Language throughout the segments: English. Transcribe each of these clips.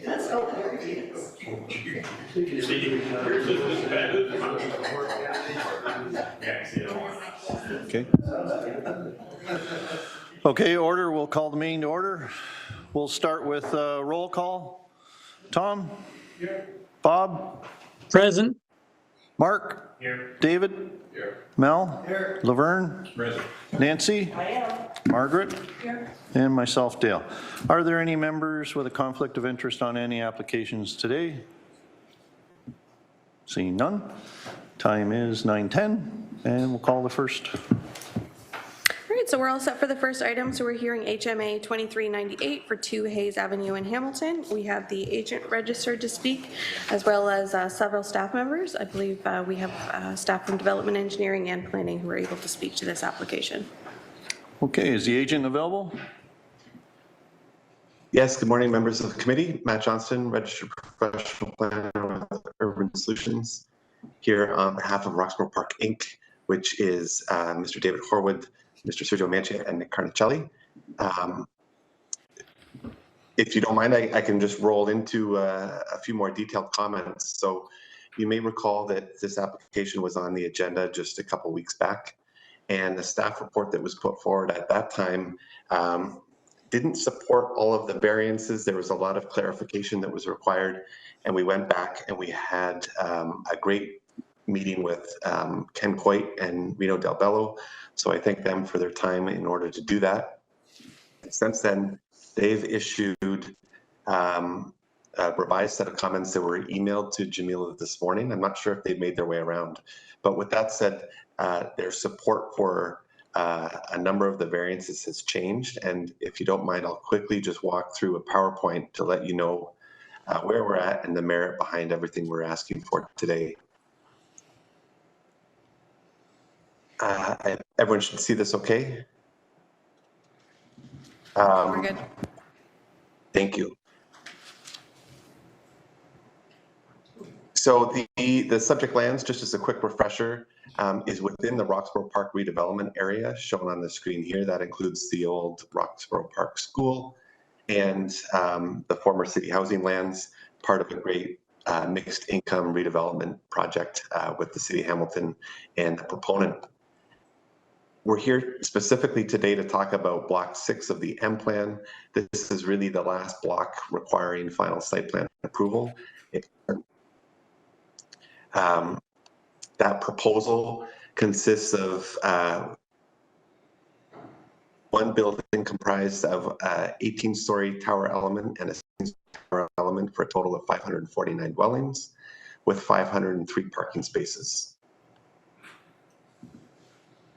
That's hilarious. Okay. Okay, order. We'll call the meeting to order. We'll start with roll call. Tom? Here. Bob? Present. Mark? Here. David? Here. Mel? Here. Laverne? Present. Nancy? I am. Margaret? Here. And myself, Dale. Are there any members with a conflict of interest on any applications today? Seeing none. Time is 9:10, and we'll call the first. All right, so we're all set for the first item. So we're hearing HMA 2398 for 2 Hayes Avenue in Hamilton. We have the agent registered to speak, as well as several staff members. I believe we have staff from Development Engineering and Planning who are able to speak to this application. Okay, is the agent available? Yes, good morning, members of the committee. Matt Johnston, registered professional planner with Urban Solutions, here on behalf of Roxborough Park Inc., which is Mr. David Horwood, Mr. Sergio Mancha, and Nick Carnicelli. If you don't mind, I can just roll into a few more detailed comments. So you may recall that this application was on the agenda just a couple weeks back, and the staff report that was put forward at that time didn't support all of the variances. There was a lot of clarification that was required, and we went back and we had a great meeting with Ken Coit and Reno Del Bello. So I thank them for their time in order to do that. Since then, they've issued a revised set of comments that were emailed to Jamila this morning. I'm not sure if they've made their way around, but with that said, their support for a number of the variances has changed. And if you don't mind, I'll quickly just walk through a PowerPoint to let you know where we're at and the merit behind everything we're asking for today. Everyone should see this okay? We're good. Thank you. So the subject lands, just as a quick refresher, is within the Roxborough Park redevelopment area shown on the screen here. That includes the old Roxborough Park School and the former city housing lands, part of a great mixed income redevelopment project with the city of Hamilton and the proponent. We're here specifically today to talk about block 6 of the M plan. This is really the last block requiring final site plan approval. That proposal consists of one building comprised of 18-story tower element and a 16-story tower element for a total of 549 dwellings with 503 parking spaces.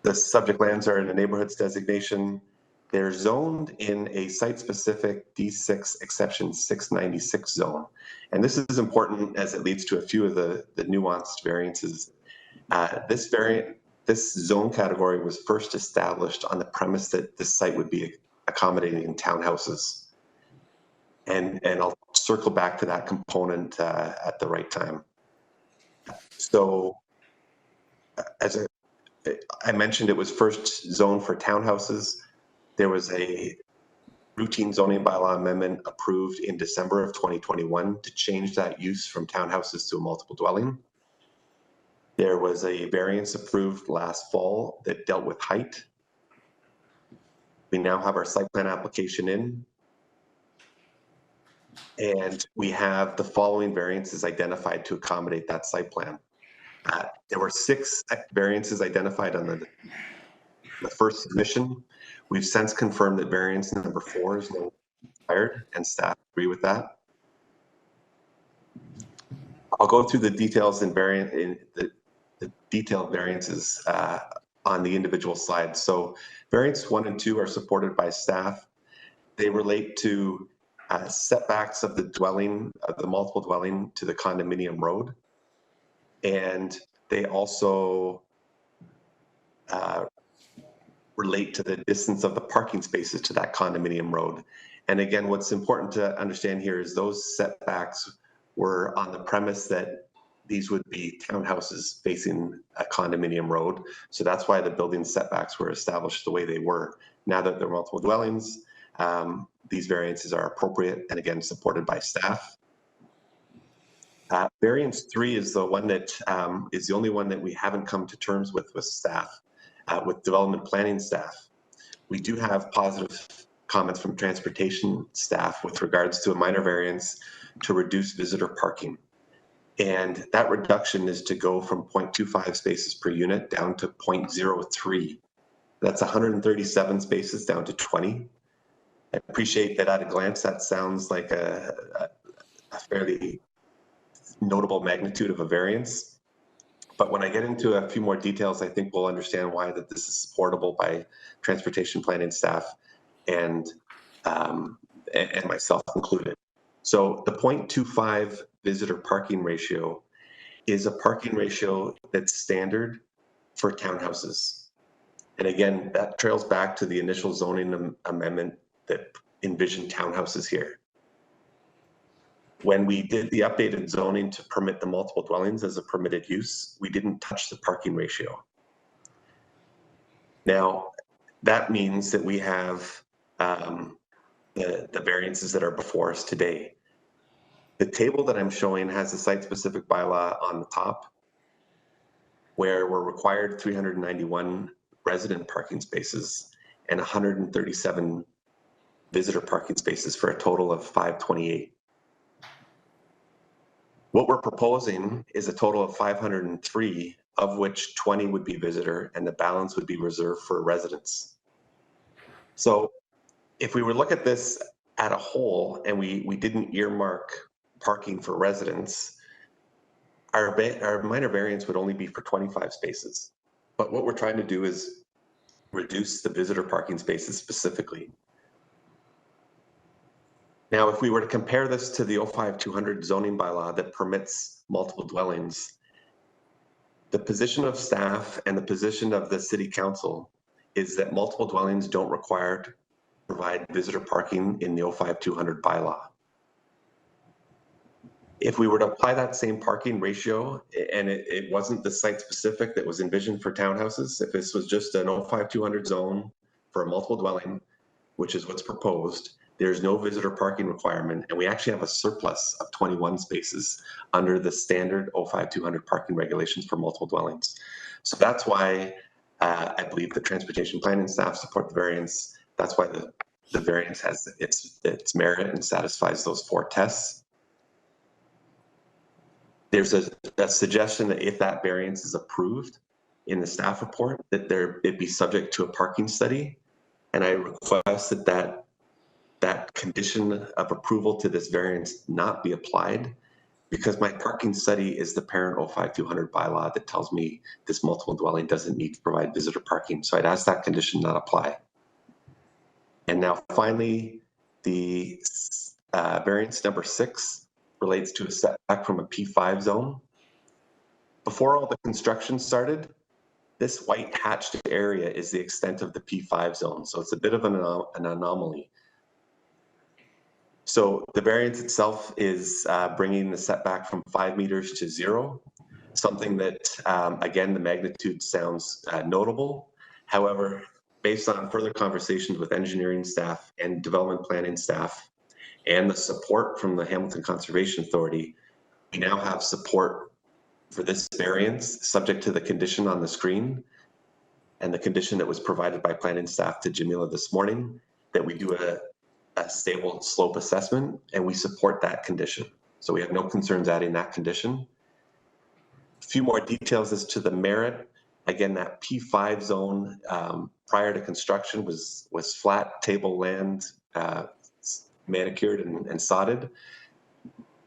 The subject lands are in a neighborhoods designation. They're zoned in a site-specific D6 exception 696 zone. And this is important as it leads to a few of the nuanced variances. This zone category was first established on the premise that this site would be accommodating townhouses. And I'll circle back to that component at the right time. So as I mentioned, it was first zoned for townhouses. There was a routine zoning bylaw amendment approved in December of 2021 to change that use from townhouses to a multiple dwelling. There was a variance approved last fall that dealt with height. We now have our site plan application in, and we have the following variances identified to accommodate that site plan. There were 6 variances identified on the first submission. We've since confirmed that variance number 4 is no required, and staff agree with that. I'll go through the details in the detailed variances on the individual slides. So variants 1 and 2 are supported by staff. They relate to setbacks of the dwelling, of the multiple dwelling to the condominium road. And they also relate to the distance of the parking spaces to that condominium road. And again, what's important to understand here is those setbacks were on the premise that these would be townhouses facing a condominium road. So that's why the building setbacks were established the way they were. Now that they're multiple dwellings, these variances are appropriate and again supported by staff. Variance 3 is the one that is the only one that we haven't come to terms with staff, with development planning staff. We do have positive comments from transportation staff with regards to a minor variance to reduce visitor parking. And that reduction is to go from 0.25 spaces per unit down to 0.03. That's 137 spaces down to 20. I appreciate that at a glance, that sounds like a fairly notable magnitude of a variance. But when I get into a few more details, I think we'll understand why that this is supportable by transportation planning staff and myself included. So the 0.25 visitor parking ratio is a parking ratio that's standard for townhouses. And again, that trails back to the initial zoning amendment that envisioned townhouses here. When we did the updated zoning to permit the multiple dwellings as a permitted use, we didn't touch the parking ratio. Now, that means that we have the variances that are before us today. The table that I'm showing has the site-specific bylaw on the top, where we're required 391 resident parking spaces and 137 visitor parking spaces for a total of 528. What we're proposing is a total of 503, of which 20 would be visitor and the balance would be reserved for residents. So if we were to look at this at a whole and we didn't earmark parking for residents, our minor variance would only be for 25 spaces. But what we're trying to do is reduce the visitor parking spaces specifically. Now, if we were to compare this to the 05-200 zoning bylaw that permits multiple dwellings, the position of staff and the position of the city council is that multiple dwellings don't require to provide visitor parking in the 05-200 bylaw. If we were to apply that same parking ratio, and it wasn't the site specific that was envisioned for townhouses, if this was just an 05-200 zone for a multiple dwelling, which is what's proposed, there's no visitor parking requirement, and we actually have a surplus of 21 spaces under the standard 05-200 parking regulations for multiple dwellings. So that's why I believe the transportation planning staff support the variance. That's why the variance has its merit and satisfies those 4 tests. There's a suggestion that if that variance is approved in the staff report, that it be subject to a parking study, and I request that condition of approval to this variance not be applied, because my parking study is the parent 05-200 bylaw that tells me this multiple dwelling doesn't need to provide visitor parking. So I'd ask that condition not apply. And now finally, the variance number 6 relates to a setback from a P5 zone. Before all the construction started, this white hatched area is the extent of the P5 zone. So it's a bit of an anomaly. So the variance itself is bringing the setback from 5 meters to 0, something that, again, the magnitude sounds notable. However, based on further conversations with engineering staff and development planning staff and the support from the Hamilton Conservation Authority, we now have support for this variance subject to the condition on the screen and the condition that was provided by planning staff to Jamila this morning, that we do a stable slope assessment, and we support that condition. So we have no concerns adding that condition. A few more details as to the merit. Again, that P5 zone prior to construction was flat table land, manicured and sodded.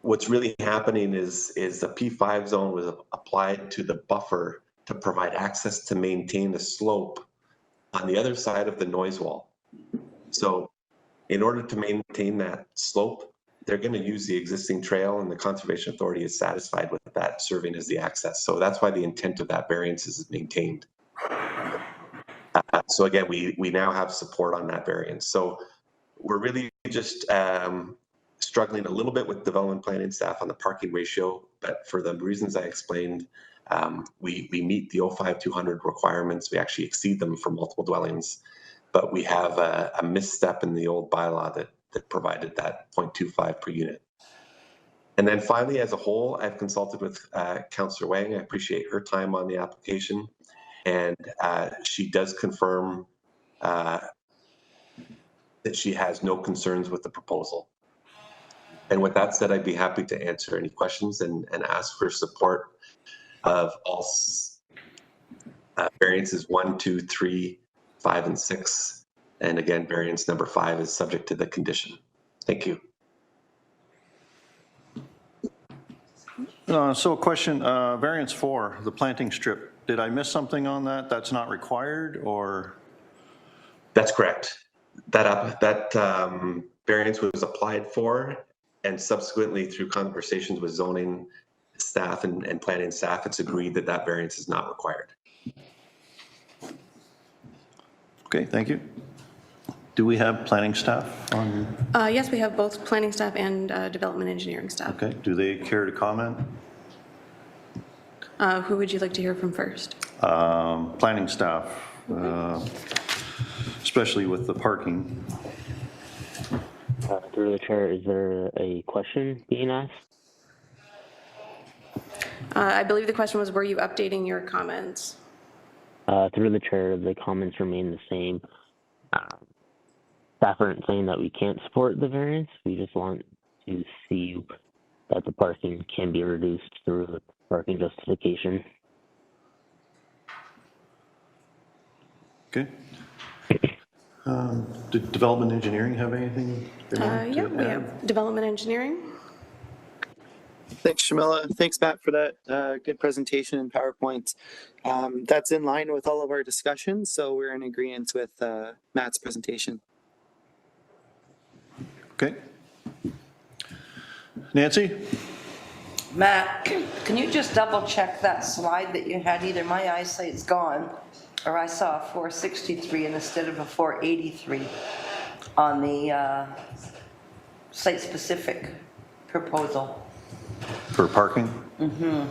What's really happening is the P5 zone was applied to the buffer to provide access to maintain the slope on the other side of the noise wall. So in order to maintain that slope, they're going to use the existing trail, and the Conservation Authority is satisfied with that serving as the access. So that's why the intent of that variance is maintained. So again, we now have support on that variance. So we're really just struggling a little bit with development planning staff on the parking ratio, but for the reasons I explained, we meet the 05-200 requirements. We actually exceed them for multiple dwellings, but we have a misstep in the old bylaw that provided that 0.25 per unit. And then finally, as a whole, I've consulted with Councillor Wang. I appreciate her time on the application, and she does confirm that she has no concerns with the proposal. And with that said, I'd be happy to answer any questions and ask for support of all variances 1, 2, 3, 5, and 6. And again, variance number 5 is subject to the condition. Thank you. So a question, variance 4, the planting strip. Did I miss something on that? That's not required, or? That's correct. That variance was applied for, and subsequently through conversations with zoning staff and planning staff, it's agreed that that variance is not required. Okay, thank you. Do we have planning staff on? Yes, we have both planning staff and development engineering staff. Okay, do they care to comment? Who would you like to hear from first? Planning staff, especially with the parking. Through the chair, is there a question being asked? I believe the question was, were you updating your comments? Through the chair, the comments remain the same. Staff aren't saying that we can't support the variance. We just want to see that the parking can be reduced through the parking justification. Okay. Did development engineering have anything? Yeah, we have development engineering. Thanks, Shamila. Thanks, Matt, for that good presentation and PowerPoint. That's in line with all of our discussions, so we're in agreement with Matt's presentation. Okay. Nancy? Matt, can you just double check that slide that you had? Either my eyesight's gone or I saw a 463 instead of a 483 on the site-specific proposal. For parking? Mm-hmm.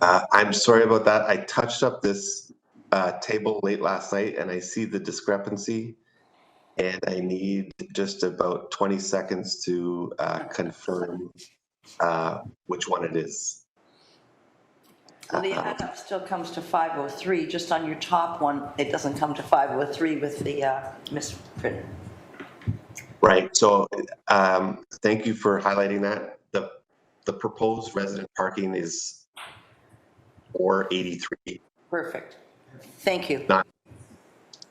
I'm sorry about that. I touched up this table late last night and I see the discrepancy, and I need just about 20 seconds to confirm which one it is. So the add-up still comes to 503, just on your top one, it doesn't come to 503 with the misprint. Right, so thank you for highlighting that. The proposed resident parking is 483. Perfect. Thank you. Not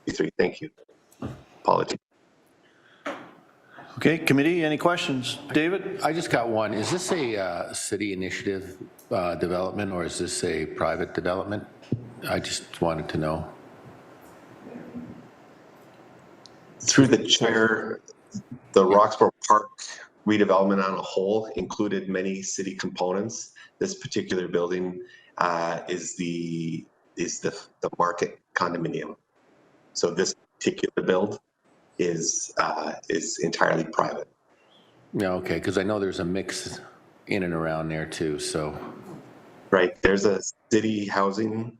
83, thank you. Apology. Okay, committee, any questions? David? I just got one. Is this a city initiative development, or is this a private development? I just wanted to know. Through the chair, the Roxborough Park redevelopment on a whole included many city components. This particular building is the market condominium. So this particular build is entirely private. Yeah, okay, because I know there's a mix in and around there too, so. Right, there's a city housing,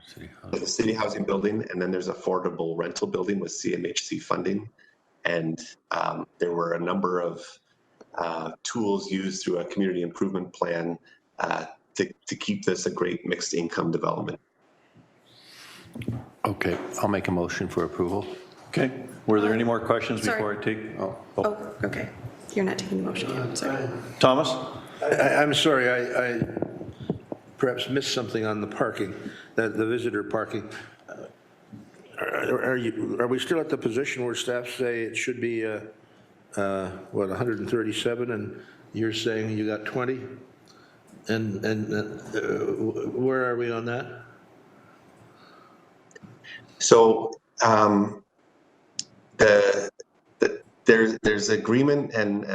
City a city housing building, and then there's affordable rental building with CMHC funding. And there were a number of tools used through a community improvement plan to keep this a great mixed income development. Okay, I'll make a motion for approval. Okay, were there any more questions Sorry. before I take? Oh, okay. You're not taking the motion yet, sorry. Thomas? I'm sorry, I perhaps missed something on the parking, the visitor parking. Are we still at the position where staff say it should be, 137, and you're saying you got 20? And where are we on that? So there's agreement, and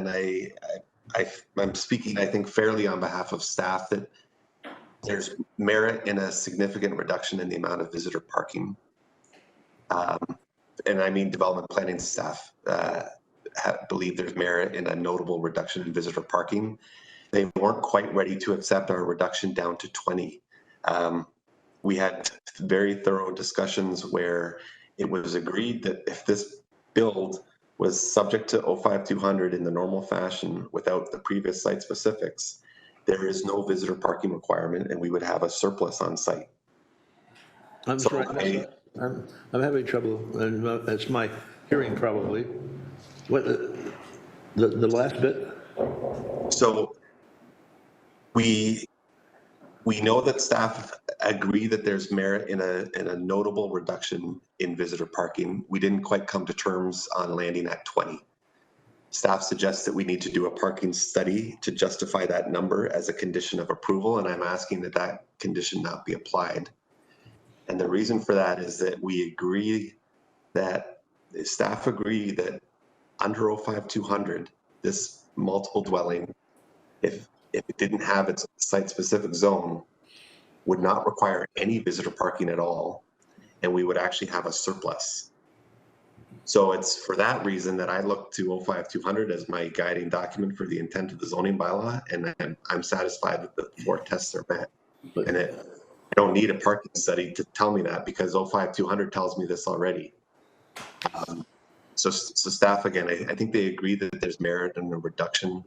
I'm speaking, I think, fairly on behalf of staff, that there's merit in a significant reduction in the amount of visitor parking. and I mean development planning staff, believe there's merit in a notable reduction in visitor parking. They weren't quite ready to accept our reduction down to 20. We had very thorough discussions where it was agreed that if this build was subject to 05200 in the normal fashion without the previous site specifics, there is no visitor parking requirement and we would have a surplus on site. I'm So sorry, I'm having trouble, and that's my hearing probably. What, the last bit? So we know that staff agree that there's merit in a notable reduction in visitor parking. We didn't quite come to terms on landing at 20. Staff suggests that we need to do a parking study to justify that number as a condition of approval, and I'm asking that that condition not be applied. And the reason for that is that we agree that staff agree that under 05200, this multiple dwelling, if it didn't have its site-specific zone, would not require any visitor parking at all, and we would actually have a surplus. So it's for that reason that I look to 05200 as my guiding document for the intent of the zoning bylaw, and I'm satisfied that the 4 tests are met. And I don't need a parking study to tell me that because 05200 tells me this already. So staff, again, I think they agree that there's merit in a reduction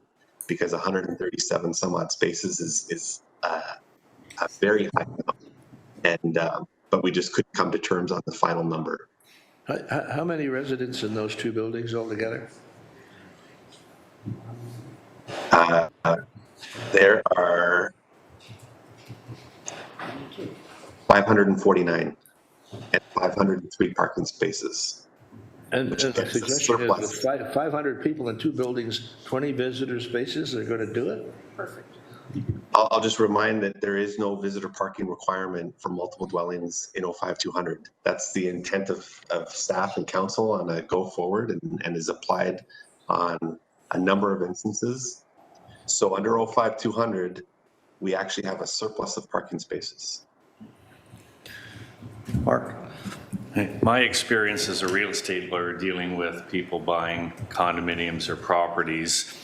because 137 some odd spaces is a very high number, and but we just couldn't come to terms on the final number. How many residents in those 2 buildings altogether? There are 549 and 503 parking spaces. And the gets a suggestion is surplus. with 500 people in 2 buildings, 20 visitor spaces, they're going to do it? I'll just remind that there is no visitor parking requirement for multiple dwellings in 05200. That's the intent of staff and council on a go forward and is applied on a number of instances. So under 05200, we actually have a surplus of parking spaces. Mark? My experience as a real estate lawyer dealing with people buying condominiums or properties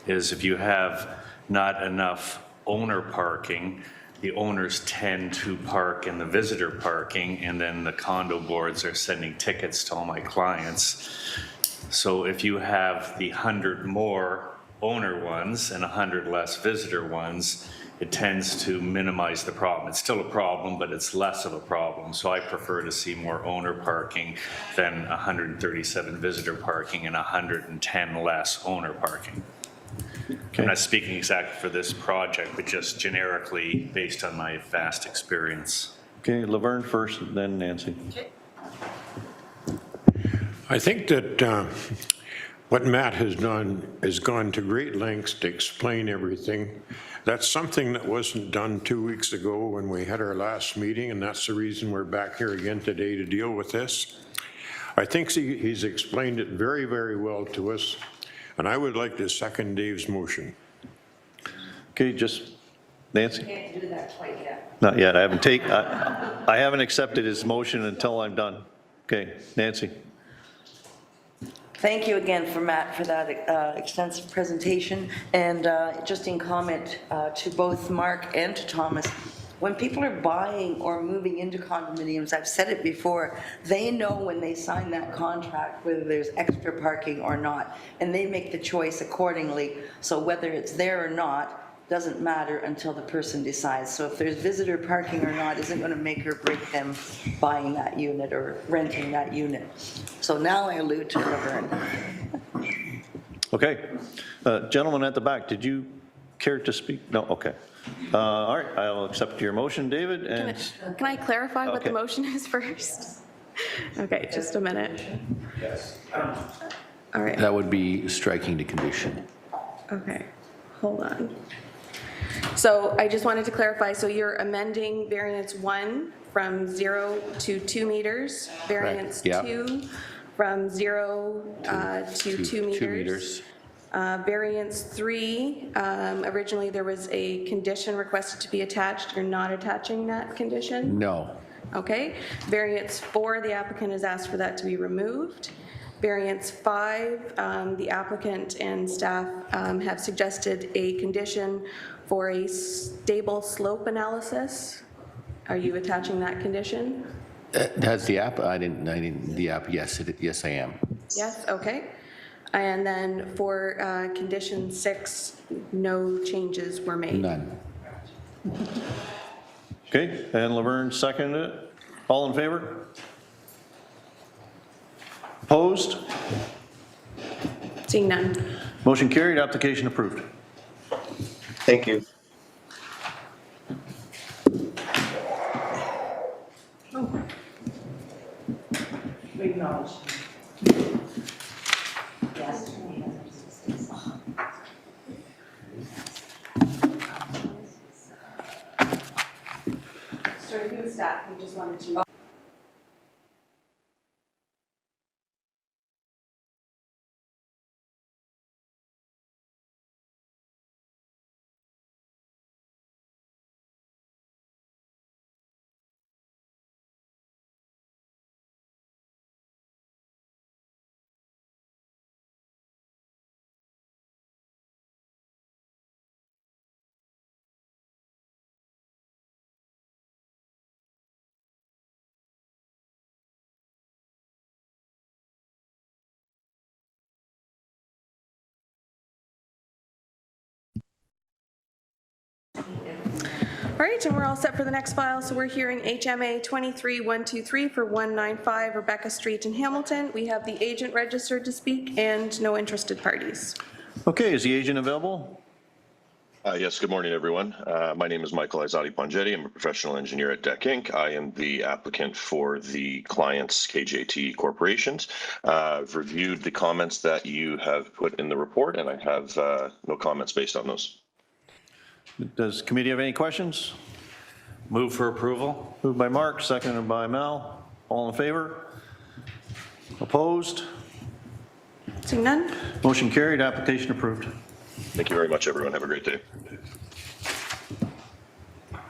is if you have not enough owner parking, the owners tend to park in the visitor parking, and then the condo boards are sending tickets to all my clients. So if you have the 100 more owner ones and 100 less visitor ones, it tends to minimize the problem. It's still a problem, but it's less of a problem. So I prefer to see more owner parking than 137 visitor parking and 110 less owner parking. Okay. I'm not speaking exactly for this project, but just generically based on my vast experience. Okay, Laverne first, then Nancy. I think that what Matt has done is gone to great lengths to explain everything. That's something that wasn't done 2 weeks ago when we had our last meeting, and that's the reason we're back here again today to deal with this. I think he's explained it very, very well to us, and I would like to second Dave's motion. Okay, just Nancy? Can't do that quite yet. Not yet. I haven't accepted his motion until I'm done. Okay, Nancy? Thank you again for Matt for that extensive presentation. And just in comment to both Mark and to Thomas, when people are buying or moving into condominiums, I've said it before, they know when they sign that contract whether there's extra parking or not, and they make the choice accordingly. So whether it's there or not doesn't matter until the person decides. So if there's visitor parking or not isn't going to make or break them buying that unit or renting that unit. So now I allude to Laverne. Okay. Gentleman at the back, did you care to speak? No, okay. All right, I'll accept your motion, David. And Can I clarify what the Okay. motion is first? Okay, just a minute. Yes. All right, That would be striking the condition. okay, hold on. So I just wanted to clarify, so you're amending variance 1 from 0 to 2 meters, variance yeah. 2 from 0 to 2 meters. 2 meters. Variance 3, originally there was a condition requested to be attached. You're not attaching that condition? No. Okay. Variance 4, the applicant has asked for that to be removed. Variance 5, the applicant and staff have suggested a condition for a stable slope analysis. Are you attaching that condition? Has the app, the app, yes, yes, I am. Yes, okay. And then for condition 6, no changes were made. None. Okay, and Laverne seconded it. All in favor? Opposed? Seeing none. Motion carried, application approved. Thank you. Sorry, who was that? We just wanted to. All right, and we're all set for the next file. So we're hearing HMA 23123 for 195 Rebecca Street in Hamilton. We have the agent registered to speak and no interested parties. Okay, is the agent available? Yes, good morning, everyone. My name is Michael Izadi Pongetti. I'm a professional engineer at DEC Inc. I am the applicant for the client's KJT corporations. I've reviewed the comments that you have put in the report, and I have no comments based on those. Does the committee have any questions? Move for approval? Moved by Mark, seconded by Mel. All in favor? Opposed? Seeing none? Motion carried, application approved. Thank you very much, everyone. Have a great day. All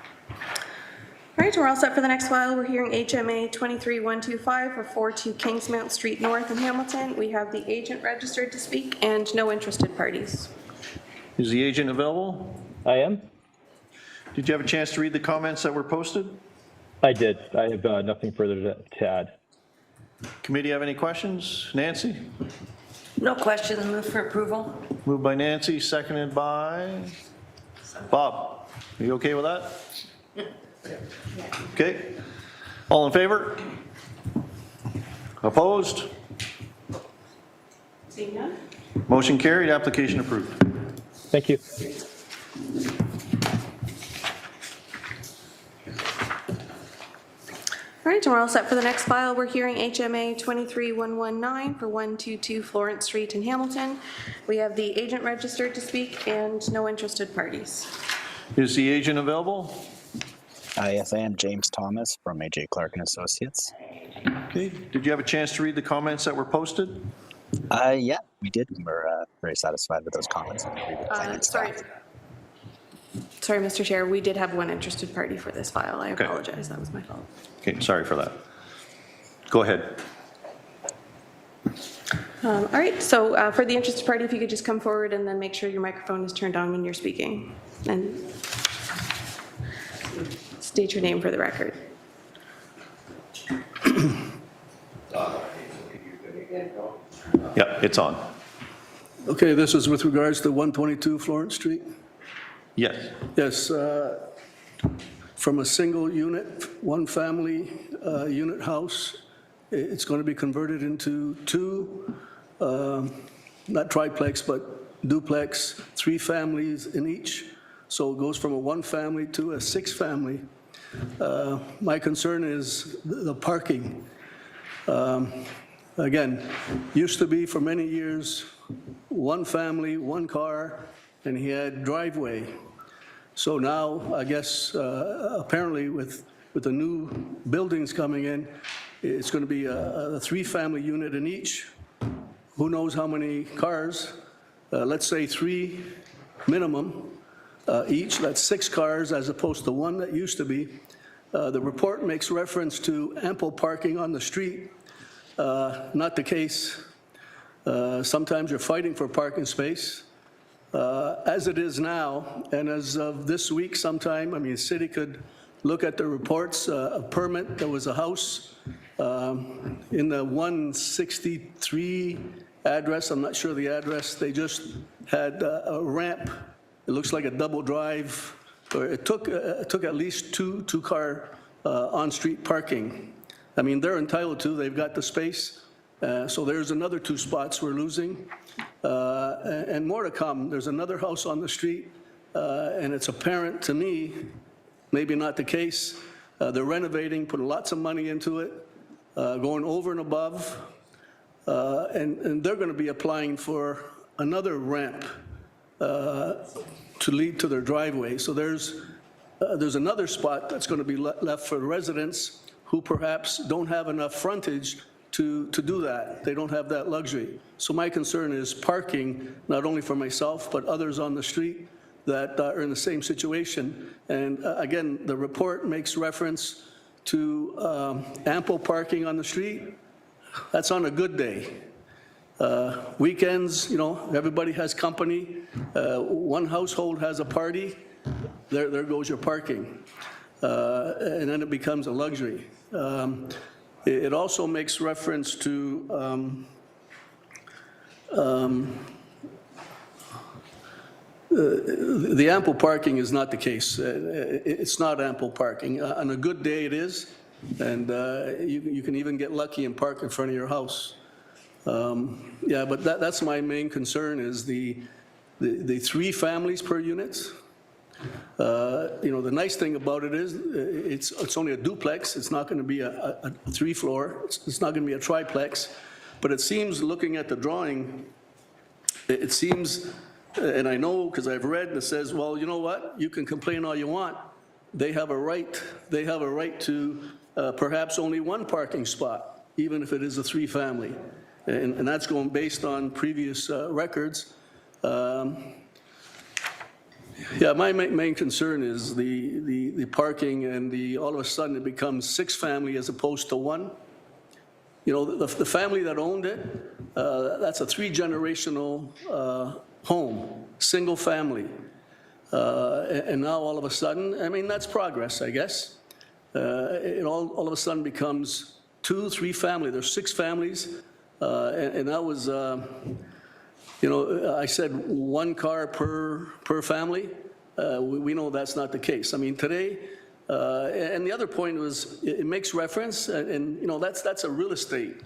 right, we're all set for the next file. We're hearing HMA 23125 for 42 Kingsmount Street North in Hamilton. We have the agent registered to speak and no interested parties. Is the agent available? I am. Did you have a chance to read the comments that were posted? I did. I have nothing further to add. Committee have any questions? Nancy? No questions, move for approval? Moved by Nancy, seconded by Bob. Are you okay with that? Okay. All in favor? Opposed? Seeing none? Motion carried, application approved. Thank you. All right, and we're all set for the next file. We're hearing HMA 23119 for 122 Florence Street in Hamilton. We have the agent registered to speak and no interested parties. Is the agent available? Yes, I am. James Thomas from AJ Clark and Associates. Okay. Did you have a chance to read the comments that were posted? Yeah, we did. We're very satisfied with those comments. Sorry, Mr. Chair, we did have one interested party for this file. I apologize, that was my fault. Okay, sorry for that. Go ahead. All right, so for the interested party, if you could just come forward and then make sure your microphone is turned on when you're speaking. And state your name for the record. Yeah, it's on. Okay, this is with regards to 122 Florence Street? Yes. Yes, from a single unit, one family unit house, it's going to be converted into two, not triplex, but duplex, 3 families in each. So it goes from a 1 family to a 6 family. My concern is the parking. Again, used to be for many years, 1 family, 1 car, and he had driveway. So now, I guess, apparently with the new buildings coming in, it's going to be a 3-family unit in each. Who knows how many cars? Let's say 3 minimum each. That's 6 cars as opposed to 1 that used to be. The report makes reference to ample parking on the street. Not the case. Sometimes you're fighting for parking space. As it is now, and as of this week sometime, I mean, the city could look at the reports, a permit, there was a house in the 163 address, I'm not sure the address, they just had a ramp, it looks like a double drive, or it took at least two-car on-street parking. I mean, they're entitled to, they've got the space, so there's another 2 spots we're losing. And more to come. There's another house on the street, and it's apparent to me, maybe not the case, they're renovating, putting lots of money into it, going over and above, and they're going to be applying for another ramp to lead to their driveway. So there's another spot that's going to be left for residents who perhaps don't have enough frontage to do that. They don't have that luxury. So my concern is parking, not only for myself, but others on the street that are in the same situation. And again, the report makes reference to ample parking on the street. That's on a good day. Weekends, you know, everybody has company. One household has a party, there goes your parking. And then it becomes a luxury. It also makes reference to the ample parking is not the case. It's not ample parking. On a good day it is, and you can even get lucky and park in front of your house. Yeah, but that's my main concern is the 3 families per unit. You know, the nice thing about it is it's only a duplex. It's not going to be a 3-floor. It's not going to be a triplex. But it seems, looking at the drawing, it seems, and I know because I've read, it says, well, you know what? You can complain all you want. They have a right. They have a right to perhaps only 1 parking spot, even if it is a 3-family, and that's going based on previous records. Yeah, my main concern is the parking and all of a sudden it becomes 6-family as opposed to 1. You know, the family that owned it, that's a 3-generational home, single family. And now all of a sudden, I mean, that's progress, I guess. It all of a sudden becomes 2, 3 family. There's 6 families, and that was, you know, I said 1 car per family. We know that's not the case. I mean, today, and the other point was it makes reference, and you know, that's a real estate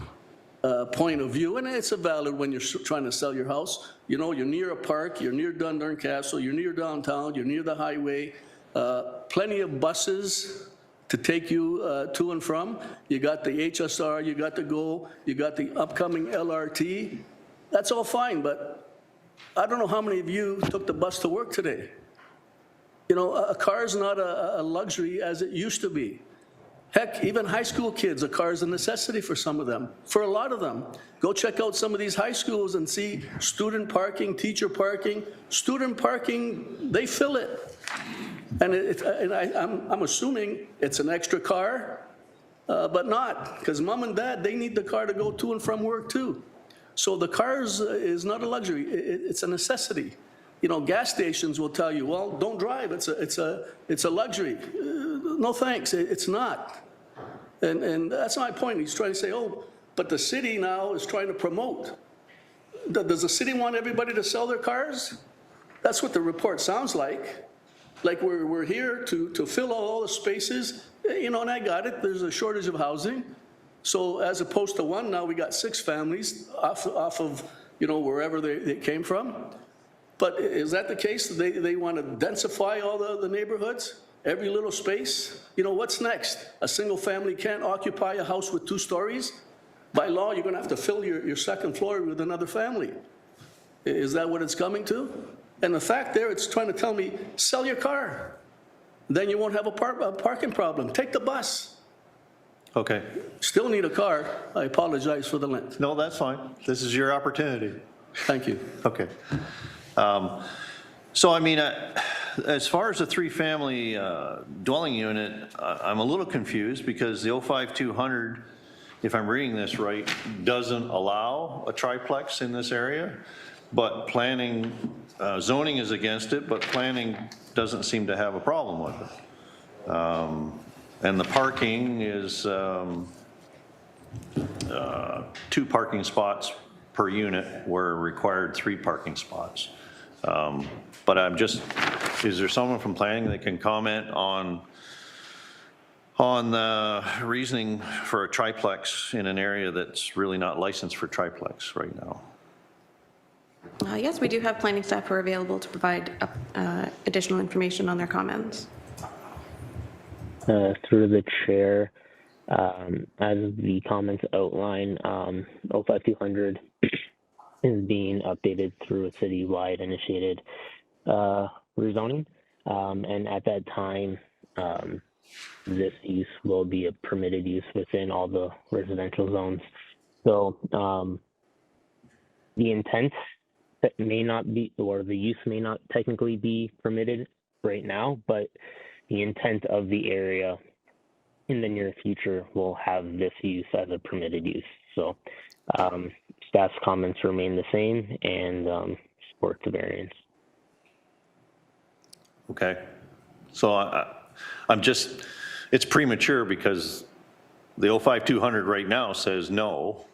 point of view, and it's a valid when you're trying to sell your house. You know, you're near a park, you're near Dundurn Castle, you're near downtown, you're near the highway, plenty of buses to take you to and from. You got the HSR, you got the GO, you got the upcoming LRT. That's all fine, but I don't know how many of you took the bus to work today. You know, a car is not a luxury as it used to be. Heck, even high school kids, a car is a necessity for some of them, for a lot of them. Go check out some of these high schools and see student parking, teacher parking. Student parking, they fill it. And, I'm assuming it's an extra car, but not, because mom and dad, they need the car to go to and from work too. So the cars is not a luxury, it's a necessity. You know, gas stations will tell you, well, don't drive, it's a luxury. No thanks, it's not. And that's my point. He's trying to say, oh, but the city now is trying to promote. Does the city want everybody to sell their cars? That's what the report sounds like. Like we're here to fill all the spaces, you know, and I got it, there's a shortage of housing. So as opposed to 1, now we got 6 families off of, you know, wherever they came from. But is that the case? They want to densify all the neighborhoods, every little space? You know, what's next? A single family can't occupy a house with 2 stories? By law, you're going to have to fill your second floor with another family. Is that what it's coming to? And the fact there, it's trying to tell me, sell your car. Then you won't have a parking problem. Take the bus. Okay. Still need a car. I apologize for the length. No, that's fine. This is your opportunity. Thank you. Okay. So, I mean, as far as the three-family dwelling unit, I'm a little confused because the 05200, if I'm reading this right, doesn't allow a triplex in this area, but planning, zoning is against it, but planning doesn't seem to have a problem with it. And the parking is 2 parking spots per unit where required 3 parking spots. But I'm just, is there someone from planning that can comment on the reasoning for a triplex in an area that's really not licensed for triplex right now? Yes, we do have planning staff who are available to provide additional information on their comments. Through the chair, as the comments outline, 05200 is being updated through a citywide initiated rezoning. And at that time, this use will be a permitted use within all the residential zones. So the intent that may not be, or the use may not technically be permitted right now, but the intent of the area in the near future will have this use as a permitted use. So staff's comments remain the same and support the variance. Okay. So I'm just, it's premature because the 05200 right now says no,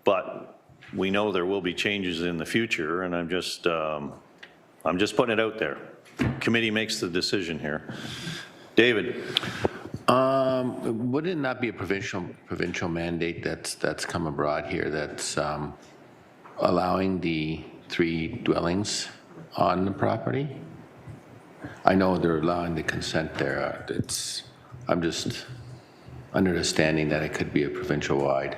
but we know there will be changes in the future, and I'm just putting it out there. Committee makes the decision here. David. Would it not be a provincial mandate that's come abroad here that's allowing the 3 dwellings on the property? I know they're allowing the consent there. I'm just understanding that it could be a provincial-wide.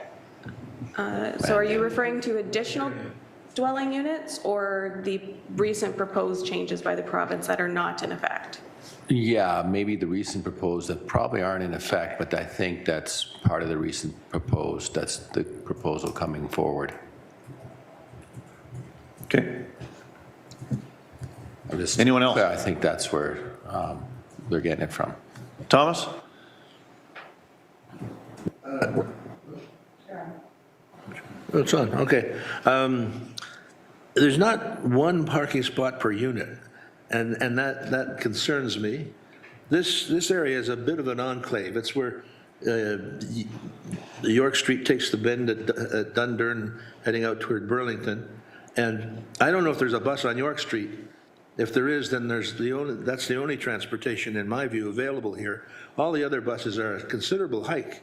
So are you referring to additional dwelling units or the recent proposed changes by the province that are not in effect? Yeah, maybe the recent proposed that probably aren't in effect, but I think that's part of the recent proposed. That's the proposal coming forward. Okay. Anyone else? I think that's where they're getting it from. Thomas? It's on, okay. There's not 1 parking spot per unit, and that concerns me. This area is a bit of an enclave. It's where the York Street takes the bend at Dundurn, heading out toward Burlington. And I don't know if there's a bus on York Street. If there is, then that's the only transportation, in my view, available here. All the other buses are a considerable hike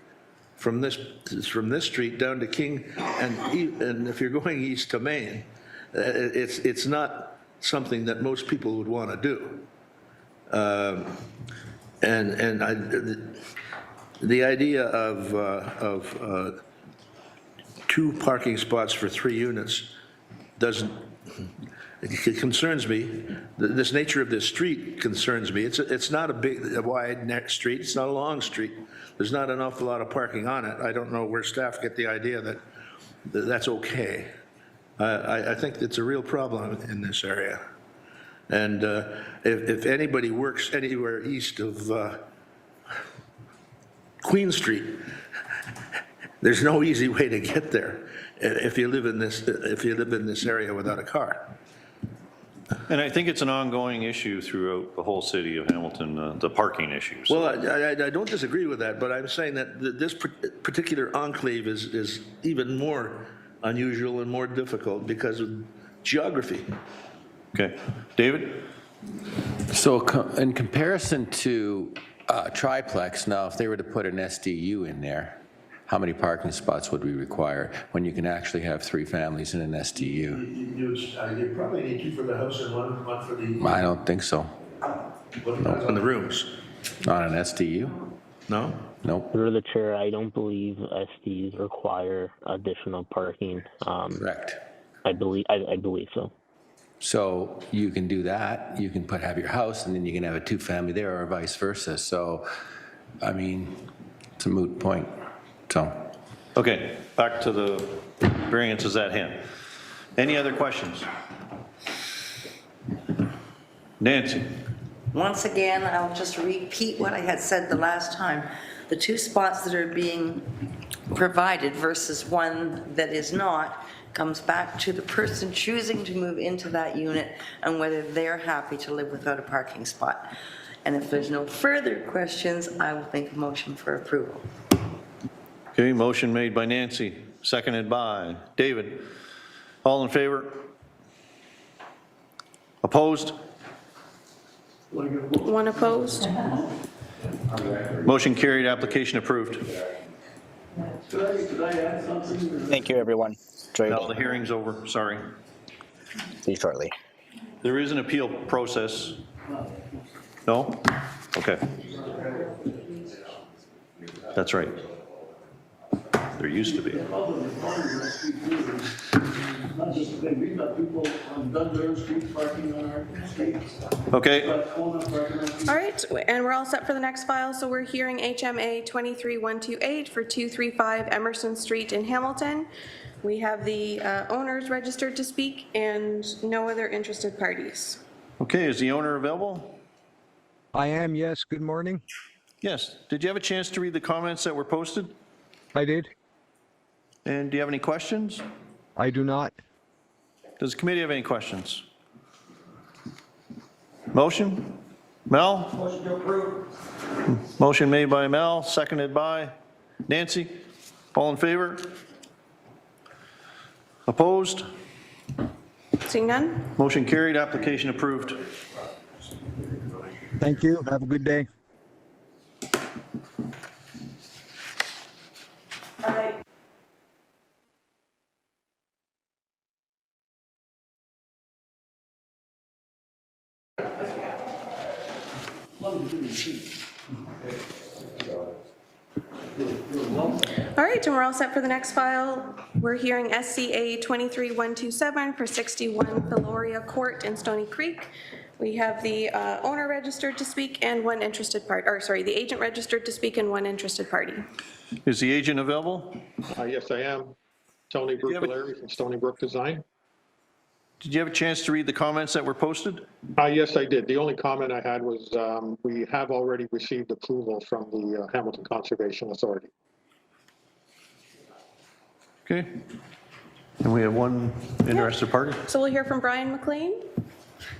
from this street down to King, and if you're going east to Maine, it's not something that most people would want to do. The idea of 2 parking spots for 3 units it concerns me. This nature of this street concerns me. It's not a wide street. It's not a long street. There's not an awful lot of parking on it. I don't know where staff get the idea that that's okay. I think it's a real problem in this area. And if anybody works anywhere east of Queen Street, there's no easy way to get there if you live in this area without a car. And I think it's an ongoing issue throughout the whole city of Hamilton, the parking issues. Well, I don't disagree with that, but I'm saying that this particular enclave is even more unusual and more difficult because of geography. Okay. David? So in comparison to triplex, now if they were to put an SDU in there, how many parking spots would we require when you can actually have 3 families in an SDU? You probably need 2 for the house and one for the... I don't think so. On the rooms. On an SDU? No? Nope. Through the chair, I don't believe SDs require additional parking. Correct. I believe so. So you can do that. You can have your house and then you can have a 2-family there or vice versa. So, I mean, it's a moot point. So. Okay, back to the variances at hand. Any other questions? Nancy? Once again, I'll just repeat what I had said the last time. The 2 spots that are being provided versus one that is not comes back to the person choosing to move into that unit and whether they're happy to live without a parking spot. And if there's no further questions, I will make a motion for approval. Okay, motion made by Nancy, seconded by David. All in favor? Opposed? 1 opposed. Motion carried, application approved. Could I add something? Thank you, everyone. Enjoy your Now the day. hearing's over, sorry. See you shortly. There is an appeal process. No? Okay. That's right. There used to be. Not just today, we've got people on Dunbar Street parking on our streets. Okay, All right, and we're all set for the next file. So we're hearing HMA 23128 for 235 Emerson Street in Hamilton. We have the owners registered to speak and no other interested parties. okay, is the owner available? I am, yes. Good morning. Yes. Did you have a chance to read the comments that were posted? I did. And do you have any questions? I do not. Does the committee have any questions? Motion? Mel? Motion to approve. Motion made by Mel, seconded by Nancy. All in favor? Opposed? Seeing none? Motion carried, application approved. Thank you. Have a good day. All right, and we're all set for the next file. We're hearing SCA 23127 for 61 Philoria Court in Stony Creek. We have the owner registered to speak and one interested party, or sorry, the agent registered to speak and one interested party. Is the agent available? Yes, I am. Tony Brucolari from Stony Brook Design. Did you have a chance to read the comments that were posted? Yes, I did. The only comment I had was we have already received approval from the Hamilton Conservation Authority. Okay. And we have one interested party? So we'll hear from Brian McLean.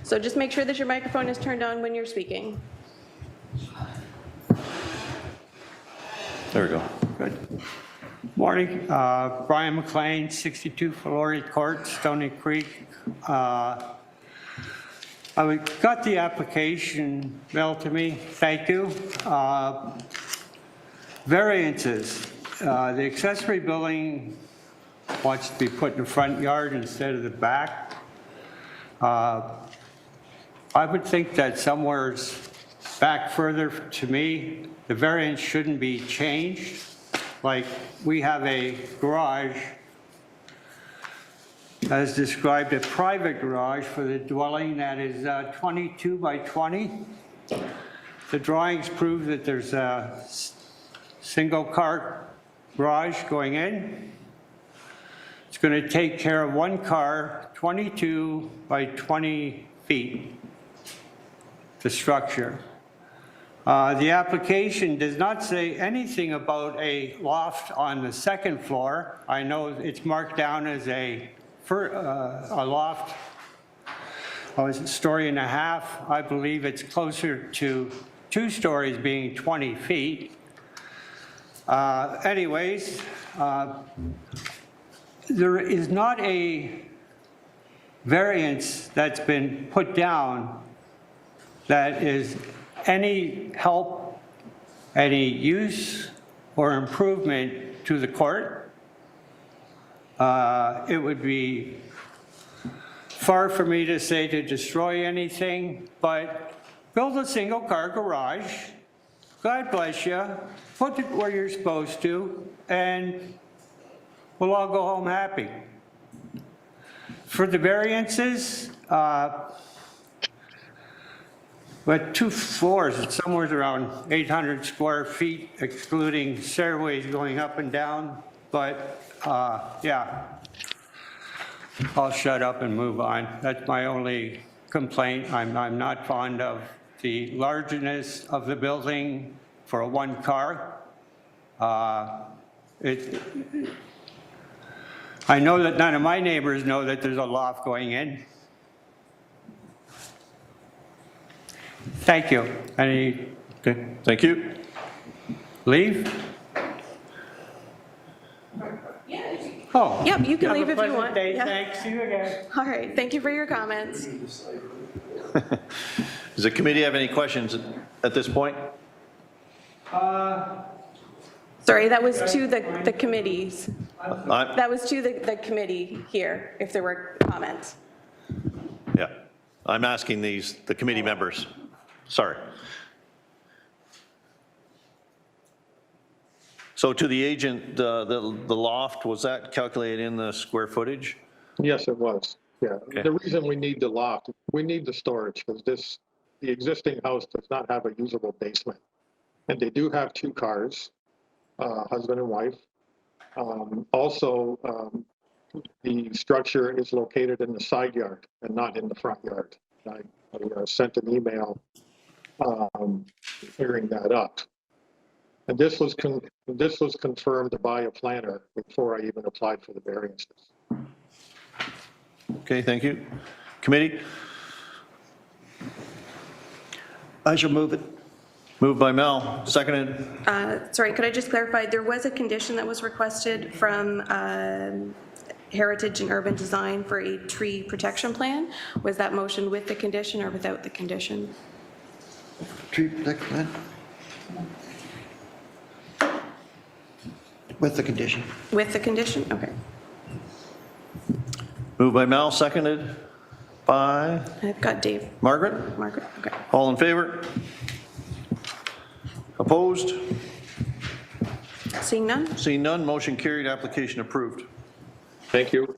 So just make sure that your microphone is turned on when you're speaking. There we go. Good. Morning, Brian McLean, 62 Philoria Court, Stony Creek. I got the application mailed to me, thank you. Variances, the accessory building wants to be put in the front yard instead of the back. I would think that somewhere back further to me, the variance shouldn't be changed. Like we have a garage, as described, a private garage for the dwelling that is 22 by 20. The drawings prove that there's a single car garage going in. It's going to take care of one car, 22 by 20 feet, the structure. The application does not say anything about a loft on the second floor. I know it's marked down as a loft, a story and a half. I believe it's closer to 2 stories being 20 feet. Anyways, there is not a variance that's been put down that is any help, any use or improvement to the court. It would be far for me to say to destroy anything, but build a single car garage, God bless you, put it where you're supposed to, and we'll all go home happy. For the variances, with 2 floors, it's somewhere around 800 square feet, excluding stairways going up and down. But yeah, I'll shut up and move on. That's my only complaint. I'm not fond of the largeness of the building for a one car. I know that none of my neighbors know that there's a loft going in. Thank you. Any Okay, thank you. leave? Oh. Yep, you can Have a leave if you pleasant want. day. Yeah. Thanks, see you again. All right, thank you for your comments. Does the committee have any questions at this point? Sorry, that was to the committees. I- That was to the committee here, if there were comments. Yeah, I'm asking the committee members. Sorry. So to the agent, the loft, was that calculated in the square footage? Yes, it was. Yeah. Okay. The reason we need the loft, we need the storage because the existing house does not have a usable basement. And they do have 2 cars, husband and wife. Also, the structure is located in the side yard and not in the front yard. I sent an email clearing that up. And this was confirmed by a planner before I even applied for the variances. Okay, thank you. Committee? I shall move it. Moved by Mel, seconded. Sorry, could I just clarify, there was a condition that was requested from Heritage and Urban Design for a tree protection plan. Was that motion with the condition or without the condition? Tree protection plan? With the condition. With the condition? Okay. Moved by Mel, seconded by I've got Dave. Margaret. Margaret, okay. All in favor? Opposed? Seeing none? Seeing none, motion carried, application approved. Thank you.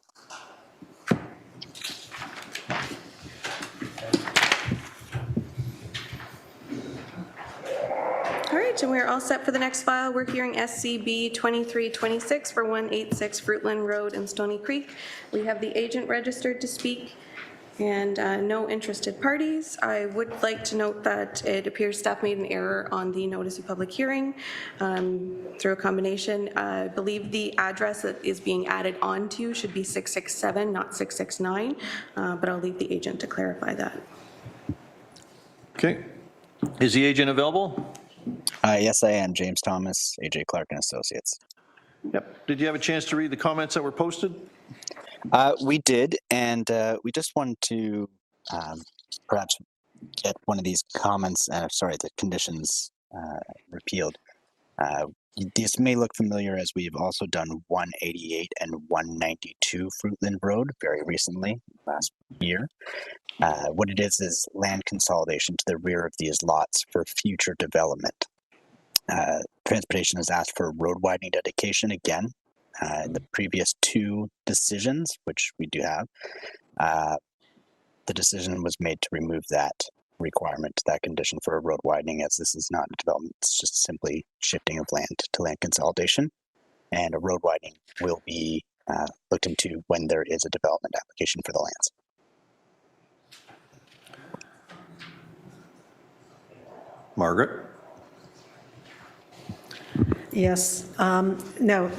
All right, and we're all set for the next file. We're hearing SCB 2326 for 186 Fruitland Road in Stony Creek. We have the agent registered to speak and no interested parties. I would like to note that it appears staff made an error on the notice of public hearing through a combination. I believe the address that is being added onto should be 667, not 669, but I'll leave the agent to clarify that. Okay. Is the agent available? Yes, I am. James Thomas, AJ Clark and Associates. Yep. Did you have a chance to read the comments that were posted? We did, and we just wanted to perhaps get one of these comments, the conditions repealed. These may look familiar as we've also done 188 and 192 Fruitland Road very recently, last year. What it is land consolidation to the rear of these lots for future development. Transportation has asked for road widening dedication again. In the previous 2 decisions, which we do have, the decision was made to remove that requirement, that condition for a road widening, as this is not a development, it's just simply shifting of land to land consolidation. And a road widening will be looked into when there is a development application for the lands. Margaret? Yes. Now,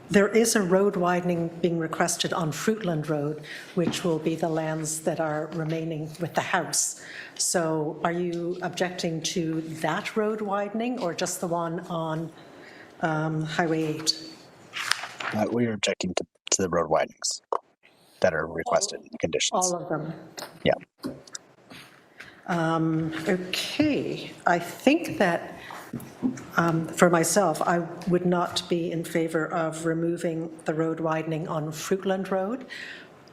there is a road widening being requested on Fruitland Road, which will be the lands that are remaining with the house. So are you objecting to that road widening or just the one on Highway 8? We are objecting to the road widenings that are requested in the conditions. All of them? Yeah. Okay. I think that for myself, I would not be in favor of removing the road widening on Fruitland Road.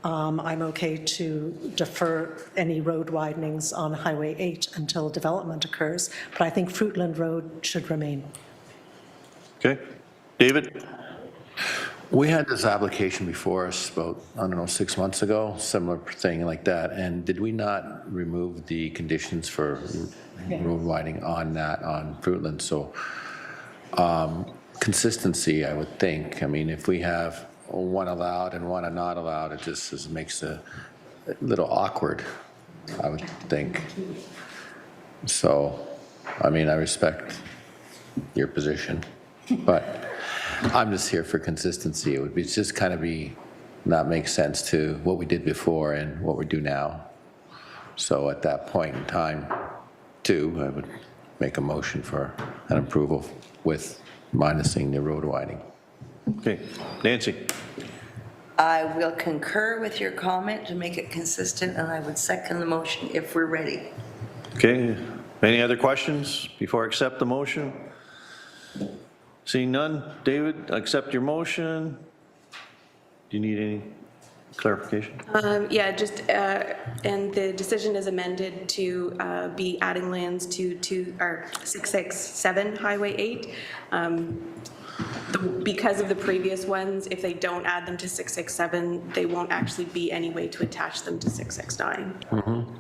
I'm okay to defer any road widenings on Highway 8 until development occurs, but I think Fruitland Road should remain. Okay. David? We had this application before us about, 6 months ago, similar thing like that. And did we not remove the conditions for road widening on that, on Fruitland? So consistency, I would think. I mean, if we have one allowed and one not allowed, it just makes a little awkward, I would think. So, I mean, I respect your position, but I'm just here for consistency. It would be just kind of not make sense to what we did before and what we do now. So at that point in time, too, I would make a motion for an approval with minusing the road widening. Okay, Nancy? I will concur with your comment to make it consistent, and I would second the motion if we're ready. Okay, any other questions before I accept the motion? Seeing none, David, accept your motion. Do you need any clarification? Yeah, just, and the decision is amended to be adding lands to 667 Highway 8. Because of the previous ones, if they don't add them to 667, they won't actually be any way to attach them to 669. Mm-hmm.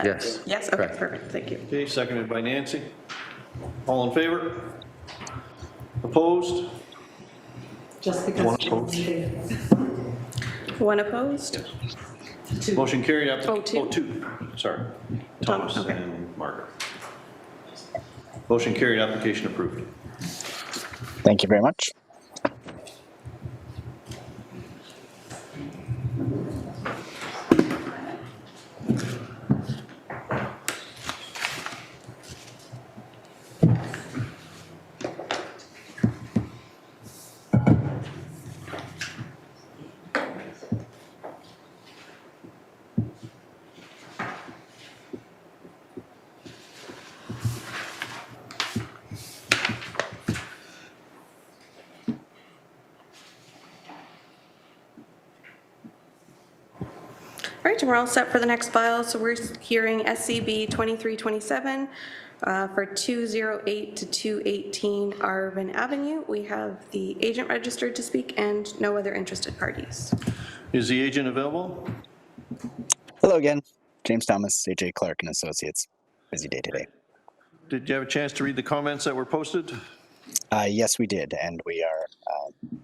Yes. Yes, okay, Correct. perfect, thank you. Okay, seconded by Nancy. All in favor? Opposed? Just One because. opposed. One opposed? Motion carried. Oh, two? Two, sorry. Thomas okay. and Margaret. Motion carried, application approved. Thank you very much. All right, and we're all set for the next file. So we're hearing SCB 2327 for 208 to 218 Arvin Avenue. We have the agent registered to speak and no other interested parties. Is the agent available? Hello again. James Thomas, AJ Clark and Associates. Busy day today. Did you have a chance to read the comments that were posted? Yes, we did, and we are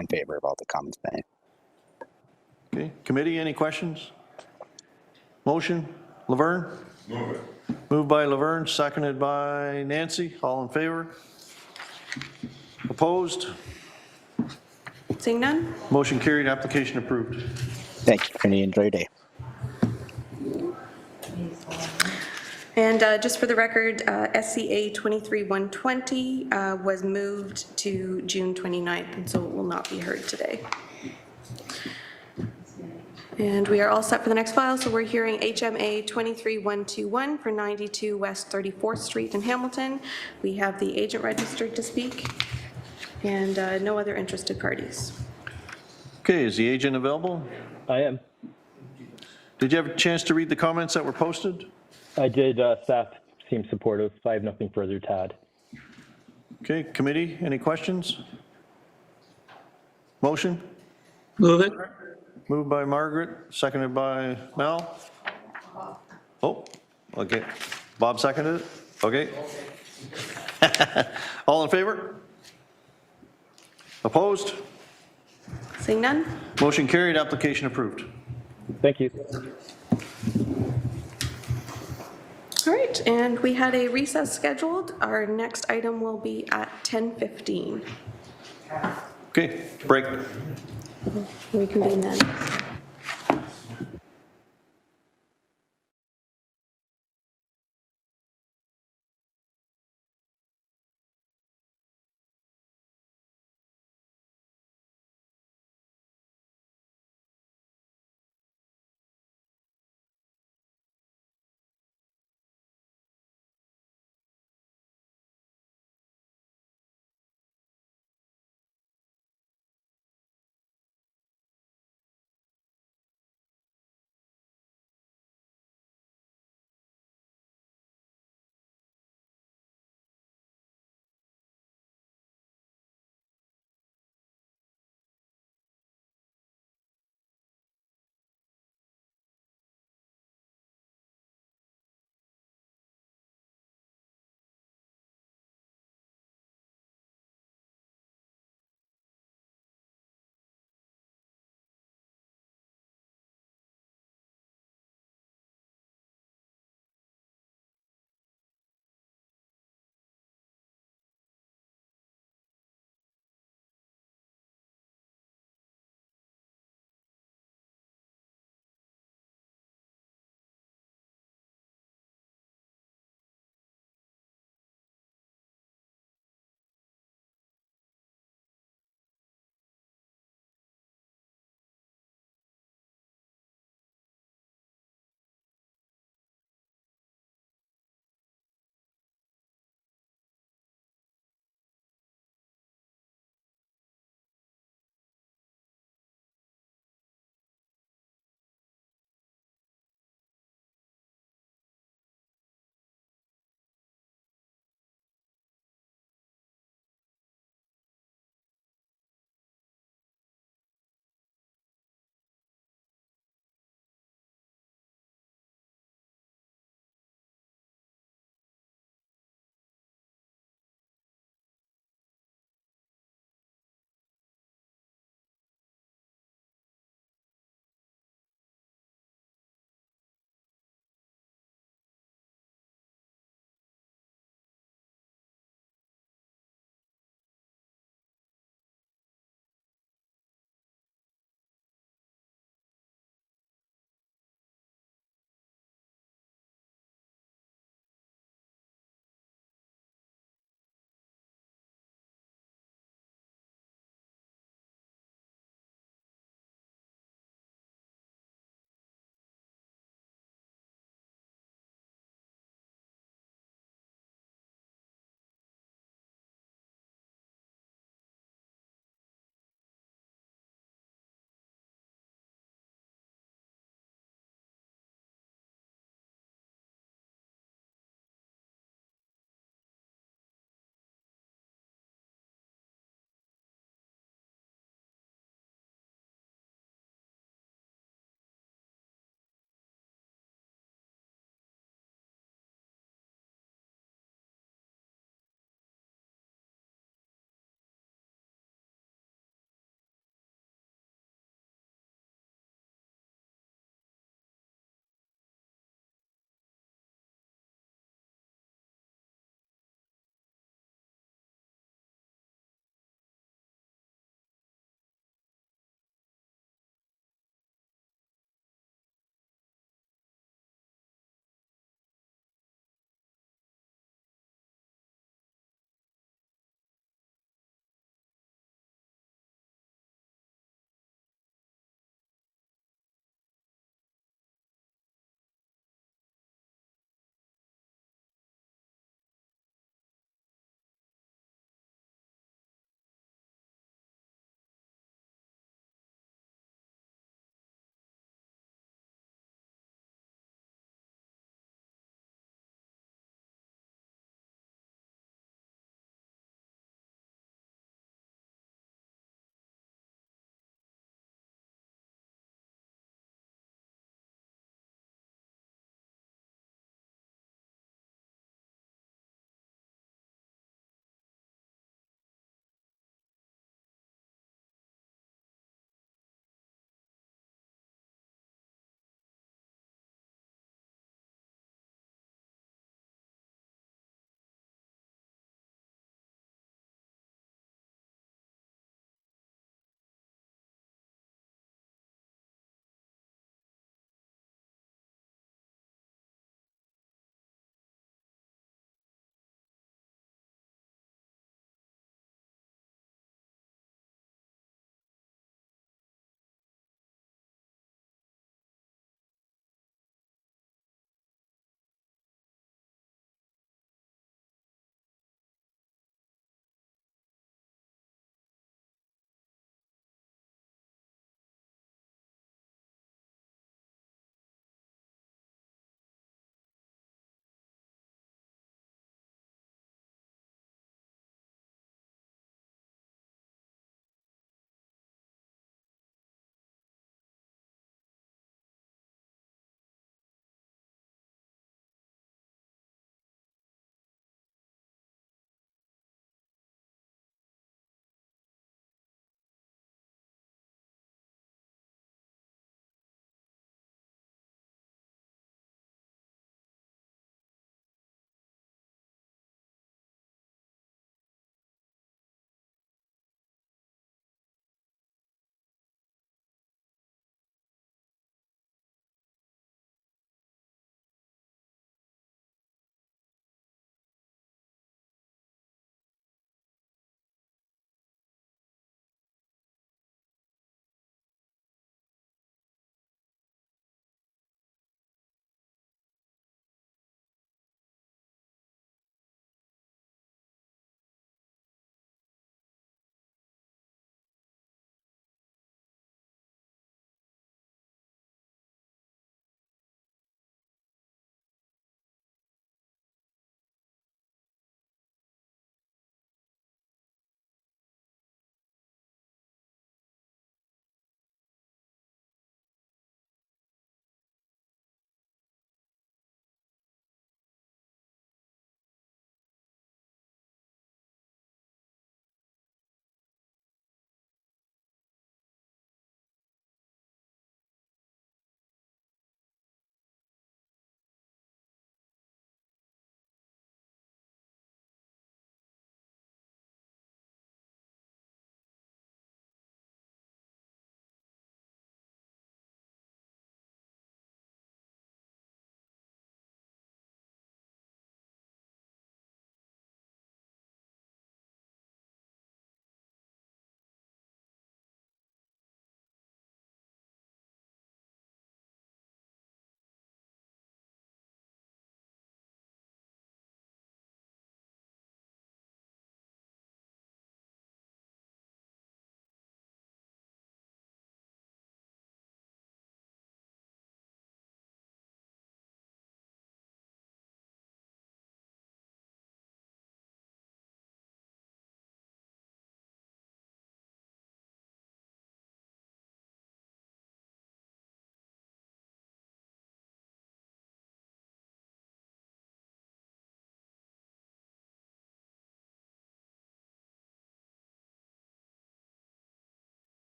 in favor of all the comments made. Okay, committee, any questions? Motion, Laverne? Move it. Moved by Laverne, seconded by Nancy. All in favor? Opposed? Seeing none? Motion carried, application approved. Thank you, Kenny. Enjoy your day. And just for the record, SCA 23120 was moved to June 29th, and so it will not be heard today. And we are all set for the next file, so we're hearing HMA 23121 for 92 West 34th Street in Hamilton. We have the agent registered to speak, and no other interested parties. Okay, is the agent available? I am. Did you have a chance to read the comments that were posted? I did. Staff seems supportive. I have nothing further to add. Okay, committee, any questions? Motion? Move it. Moved by Margaret, seconded by Mel. Oh, okay. Bob seconded it? Okay. All in favor? Opposed? Seeing none? Motion carried, application approved. Thank you. All right, and we had a recess scheduled. Our next item will be at 10:15. Okay, break. We convene then.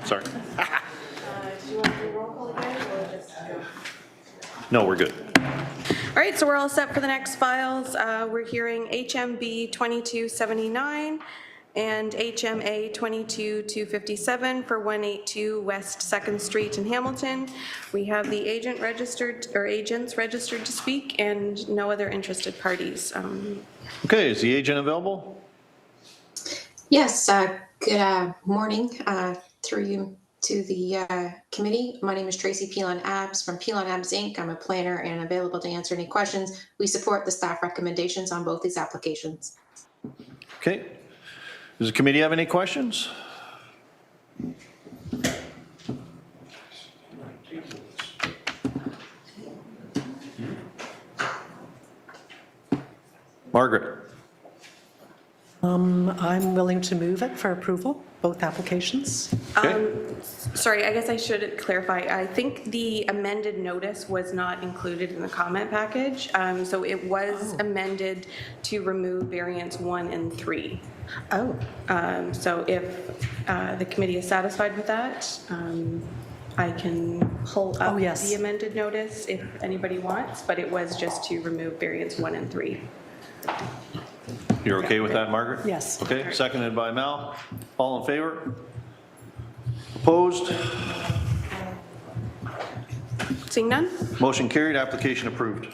Sorry. Do you want to do roll call again, or just go? No, we're good. All right, so we're all set for the next files. We're hearing HMB 2279 and HMA 22257 for 182 West 2nd Street in Hamilton. We have the agents registered to speak and no other interested parties. Okay, is the agent available? Yes, good morning through you to the committee. My name is Tracy Pilon-Abs from Pilon-Abs Inc. I'm a planner and available to answer any questions. We support the staff recommendations on both these applications. Okay. Does the committee have any questions? Margaret. I'm willing to move it for approval, both applications. Sorry, I guess I should clarify. I think the amended notice was not included in the comment package. So it was amended to remove variants 1 and 3. Oh. So if the committee is satisfied with that, I can pull up the amended notice if anybody wants, but it was just to remove variants 1 and 3. You're okay with that, Margaret? Yes. Okay, seconded by Mel. All in favor? Opposed? Seeing none? Motion carried, application approved.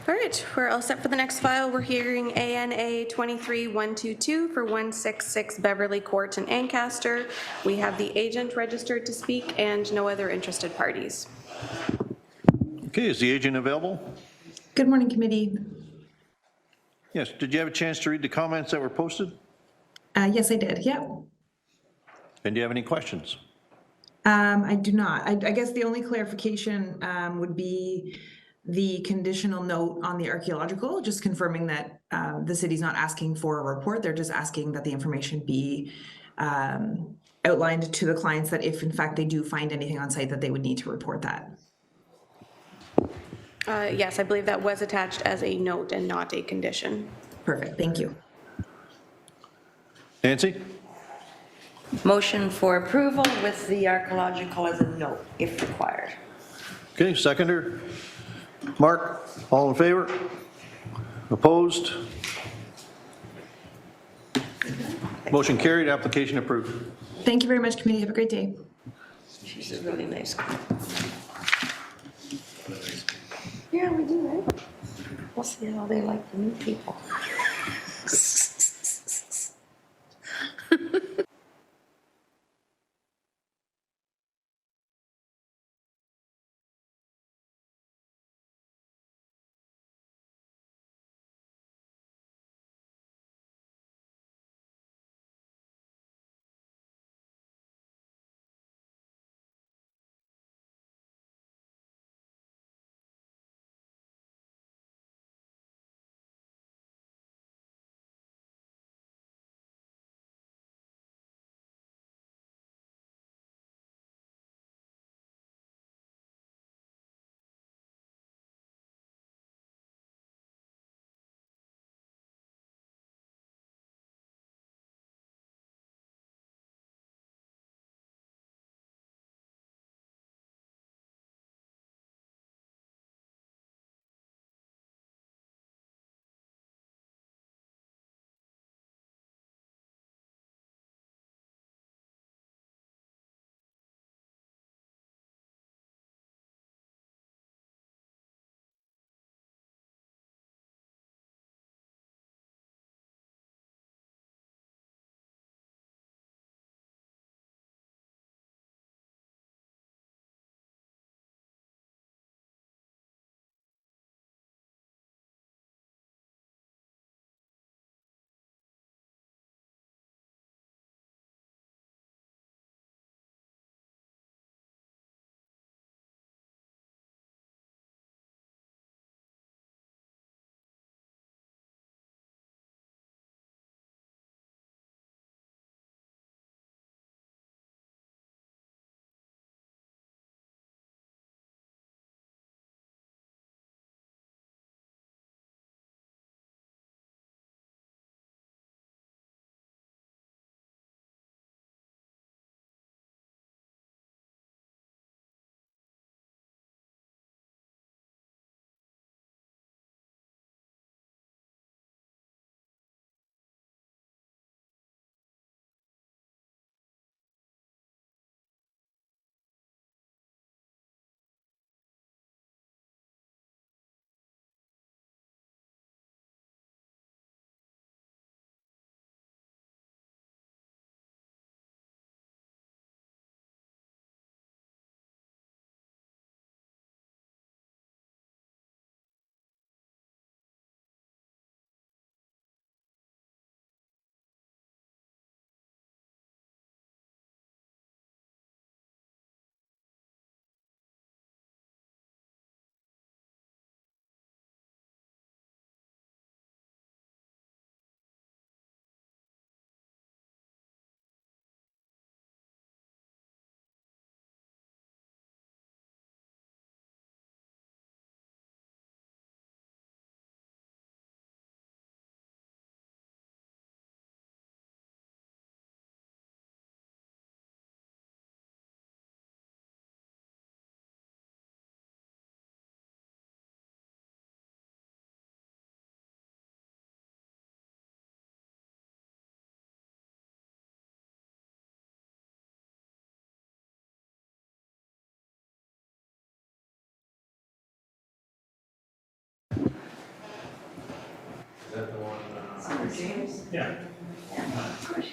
All right, we're all set for the next file. We're hearing ANA 23122 for 166 Beverly Court in Ancaster. We have the agent registered to speak and no other interested parties. Okay, is the agent available? Good morning, committee. Yes, did you have a chance to read the comments that were posted? Yes, I did. Yeah. And do you have any questions? I do not. I guess the only clarification would be the conditional note on the archaeological, just confirming that the city's not asking for a report. They're just asking that the information be outlined to the clients that if in fact they do find anything on site that they would need to report that. Yes, I believe that was attached as a note and not a condition. Perfect. Thank you. Nancy? Motion for approval with the archaeological as a note, if required. Okay, seconder. Mark, all in favor? Opposed? Motion carried, application approved. Thank you very much, committee. Have a great day. She's a really nice girl. Yeah, we do, right? We'll see how they like the new people. James? Yeah. Of course.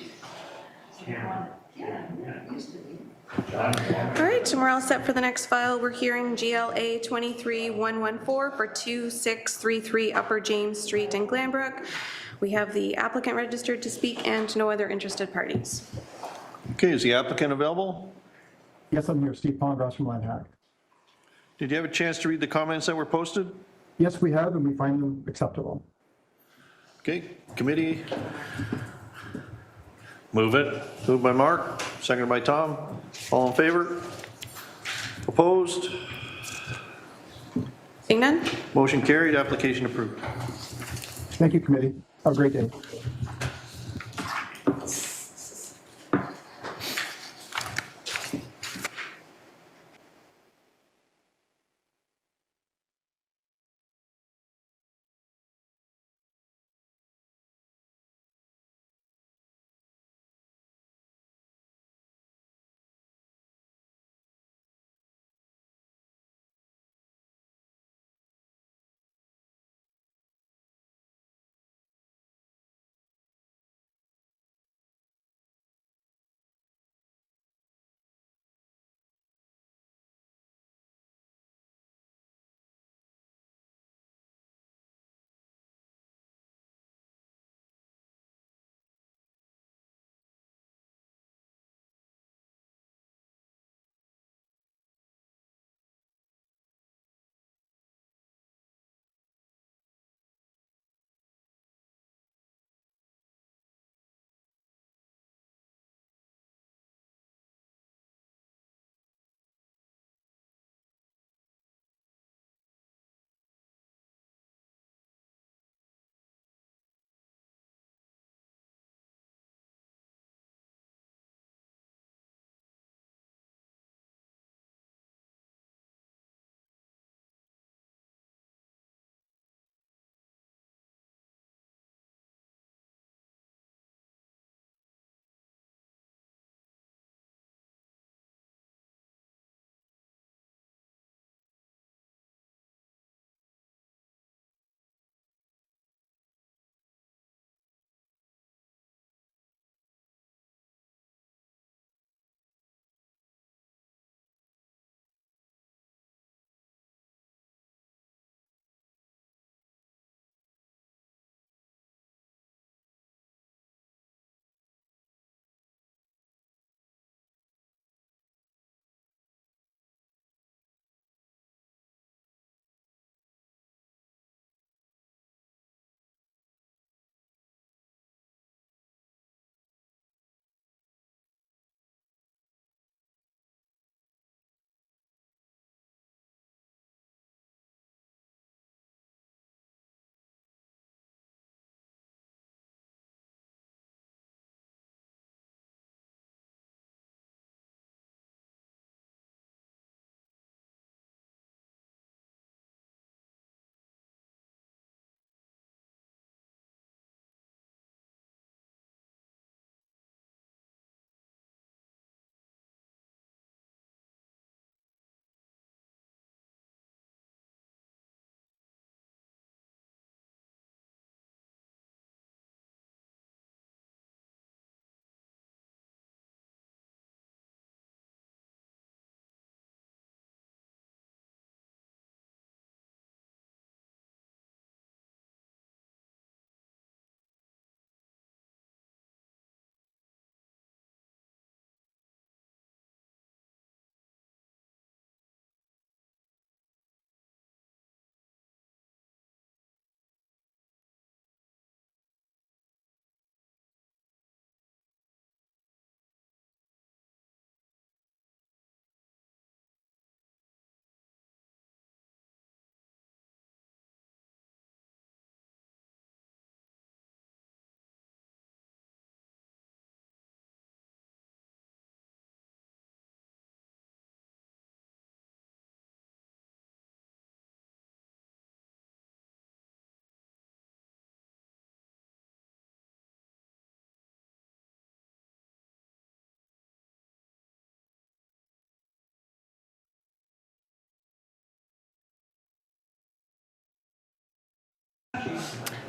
Yeah, it used to be. All right, and we're all set for the next file. We're hearing GLA 23114 for 2633 Upper James Street in Glanbrook. We have the applicant registered to speak and no other interested parties. Okay, is the applicant available? Yes, I'm here, Steve Pongros from Landhack. Did you have a chance to read the comments that were posted? Yes, we have, and we find them acceptable. Okay, committee, Move it. moved by Mark, seconded by Tom. All in favor? Opposed? Seeing none? Motion carried, application approved. Thank you, committee. Have a great day.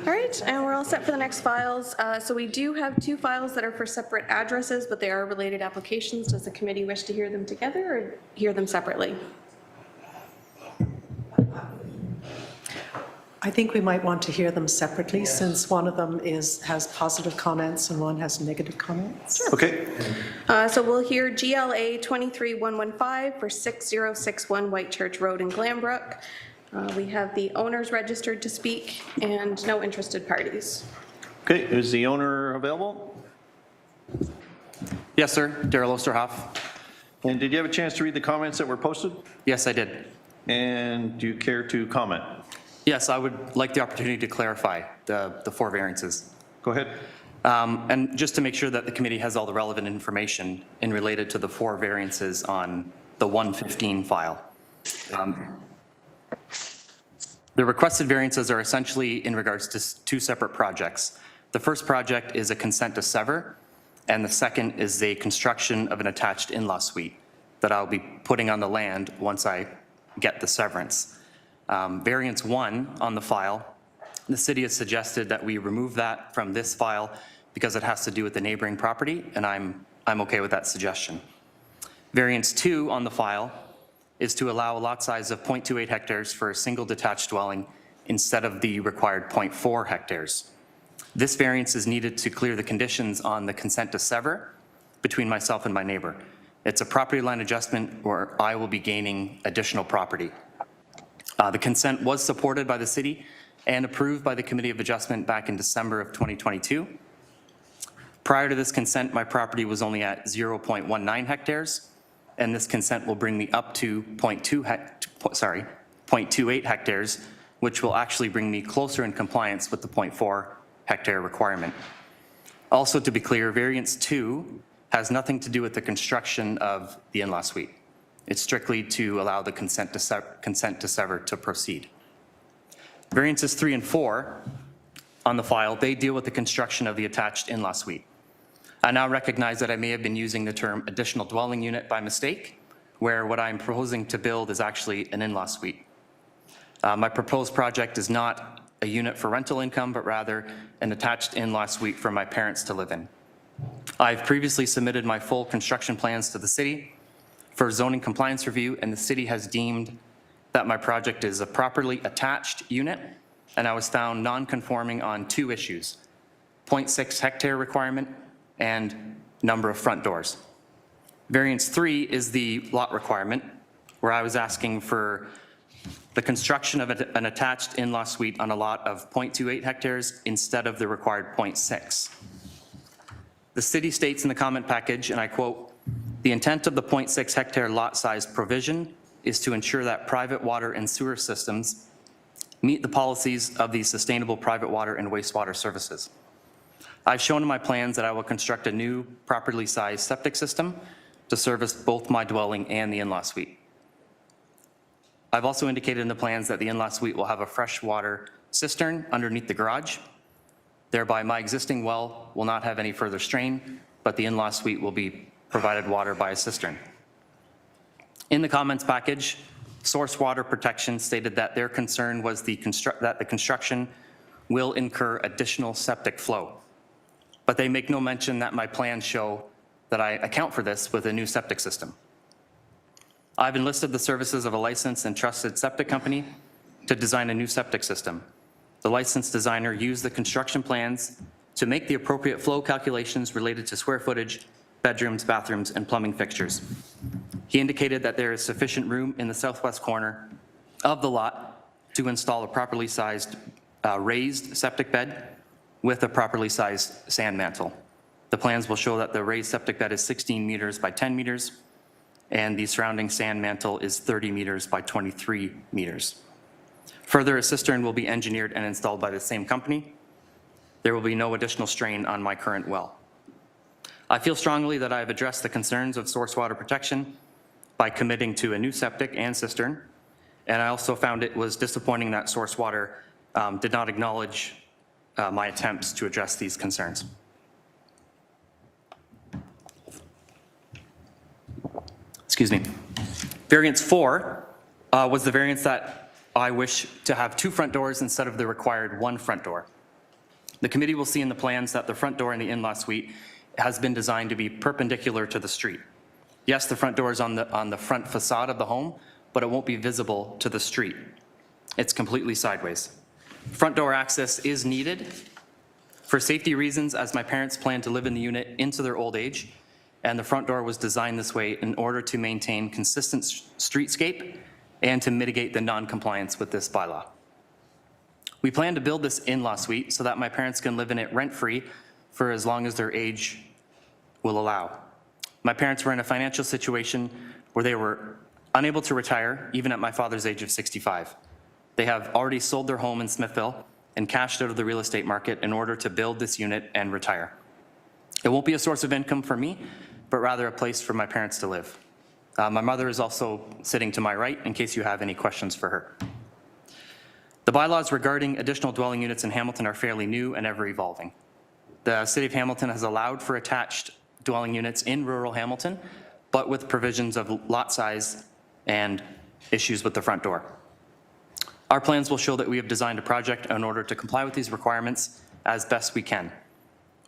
All right, and we're all set for the next files. So we do have two files that are for separate addresses, but they are related applications. Does the committee wish to hear them together or hear them separately? I think we might want to hear them separately since one of them has positive comments and one has negative comments. Okay. So we'll hear GLA 23115 for 6061 White Church Road in Glanbrook. We have the owners registered to speak and no interested parties. Okay, is the owner available? Yes, sir. Daryl Osterhoff. And did you have a chance to read the comments that were posted? Yes, I did. And do you care to comment? Yes, I would like the opportunity to clarify the 4 variances. Go ahead. And just to make sure that the committee has all the relevant information in related to the 4 variances on the 115 file. The requested variances are essentially in regards to 2 separate projects. The first project is a consent to sever, and the second is a construction of an attached in-law suite that I'll be putting on the land once I get the severance. Variance 1 on the file, the city has suggested that we remove that from this file because it has to do with the neighboring property, and I'm okay with that suggestion. Variance 2 on the file is to allow a lot size of 0.28 hectares for a single detached dwelling instead of the required 0.4 hectares. This variance is needed to clear the conditions on the consent to sever between myself and my neighbor. It's a property line adjustment where I will be gaining additional property. The consent was supported by the city and approved by the Committee of Adjustment back in December of 2022. Prior to this consent, my property was only at 0.19 hectares, and this consent will bring me up to 0.28 hectares, which will actually bring me closer in compliance with the 0.4 hectare requirement. Also, to be clear, variance 2 has nothing to do with the construction of the in-law suite. It's strictly to allow the consent to sever to proceed. Variances 3 and 4 on the file, they deal with the construction of the attached in-law suite. I now recognize that I may have been using the term additional dwelling unit by mistake, where what I'm proposing to build is actually an in-law suite. My proposed project is not a unit for rental income, but rather an attached in-law suite for my parents to live in. I've previously submitted my full construction plans to the city for zoning compliance review, and the city has deemed that my project is a properly attached unit, and I was found non-conforming on 2 issues, 0.6 hectare requirement and number of front doors. Variance 3 is the lot requirement, where I was asking for the construction of an attached in-law suite on a lot of 0.28 hectares instead of the required 0.6. The city states in the comment package, and I quote, "The intent of the 0.6 hectare lot size provision is to ensure that private water and sewer systems meet the policies of the Sustainable Private Water and Wastewater Services." I've shown in my plans that I will construct a new properly sized septic system to service both my dwelling and the in-law suite. I've also indicated in the plans that the in-law suite will have a freshwater cistern underneath the garage. Thereby, my existing well will not have any further strain, but the in-law suite will be provided water by a cistern. In the comments package, Source Water Protection stated that their concern was that the construction will incur additional septic flow. But they make no mention that my plans show that I account for this with a new septic system. I've enlisted the services of a licensed and trusted septic company to design a new septic system. The licensed designer used the construction plans to make the appropriate flow calculations related to square footage, bedrooms, bathrooms, and plumbing fixtures. He indicated that there is sufficient room in the southwest corner of the lot to install a properly sized raised septic bed with a properly sized sand mantle. The plans will show that the raised septic bed is 16 meters by 10 meters, and the surrounding sand mantle is 30 meters by 23 meters. Further, a cistern will be engineered and installed by the same company. There will be no additional strain on my current well. I feel strongly that I have addressed the concerns of Source Water Protection by committing to a new septic and cistern, and I also found it was disappointing that Source Water did not acknowledge my attempts to address these concerns. Excuse me. Variance 4 was the variance that I wish to have 2 front doors instead of the required 1 front door. The committee will see in the plans that the front door in the in-law suite has been designed to be perpendicular to the street. Yes, the front door is on the front facade of the home, but it won't be visible to the street. It's completely sideways. Front door access is needed for safety reasons, as my parents plan to live in the unit into their old age, and the front door was designed this way in order to maintain consistent streetscape and to mitigate the non-compliance with this bylaw. We plan to build this in-law suite so that my parents can live in it rent-free for as long as their age will allow. My parents were in a financial situation where they were unable to retire, even at my father's age of 65. They have already sold their home in Smithville and cashed out of the real estate market in order to build this unit and retire. It won't be a source of income for me, but rather a place for my parents to live. My mother is also sitting to my right in case you have any questions for her. The bylaws regarding additional dwelling units in Hamilton are fairly new and ever evolving. The City of Hamilton has allowed for attached dwelling units in rural Hamilton, but with provisions of lot size and issues with the front door. Our plans will show that we have designed a project in order to comply with these requirements as best we can.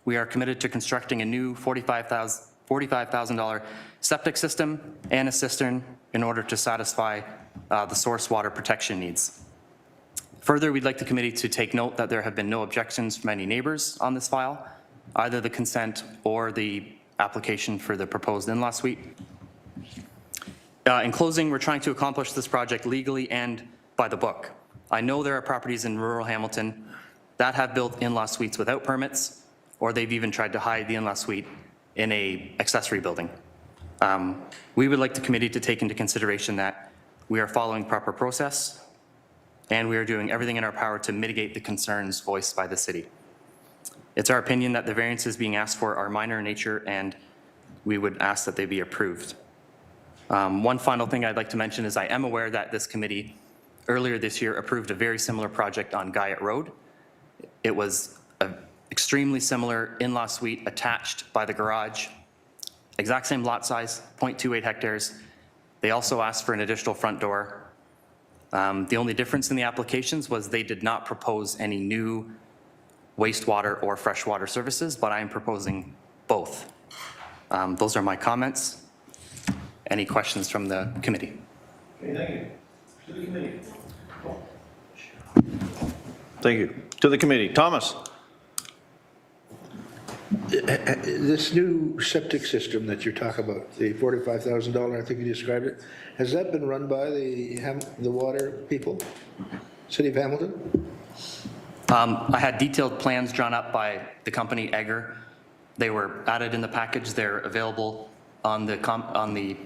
We are committed to constructing a new $45,000 septic system and a cistern in order to satisfy the source water protection needs. Further, we'd like the committee to take note that there have been no objections from any neighbors on this file, either the consent or the application for the proposed in-law suite. In closing, we're trying to accomplish this project legally and by the book. I know there are properties in rural Hamilton that have built in-law suites without permits, or they've even tried to hide the in-law suite in an accessory building. We would like the committee to take into consideration that we are following proper process and we are doing everything in our power to mitigate the concerns voiced by the city. It's our opinion that the variances being asked for are minor in nature, and we would ask that they be approved. One final thing I'd like to mention is I am aware that this committee earlier this year approved a very similar project on Guyot Road. It was an extremely similar in-law suite attached by the garage, exact same lot size, 0.28 hectares. They also asked for an additional front door. The only difference in the applications was they did not propose any new wastewater or freshwater services, but I am proposing both. Those are my comments. Any questions from the committee? Okay, thank you. To the committee. Thank you. To the committee. Thomas. This new septic system that you're talking about, the $45,000, I think you described it, has that been run by the water people, City of Hamilton? I had detailed plans drawn up by the company Egger. They were added in the package. They're available on the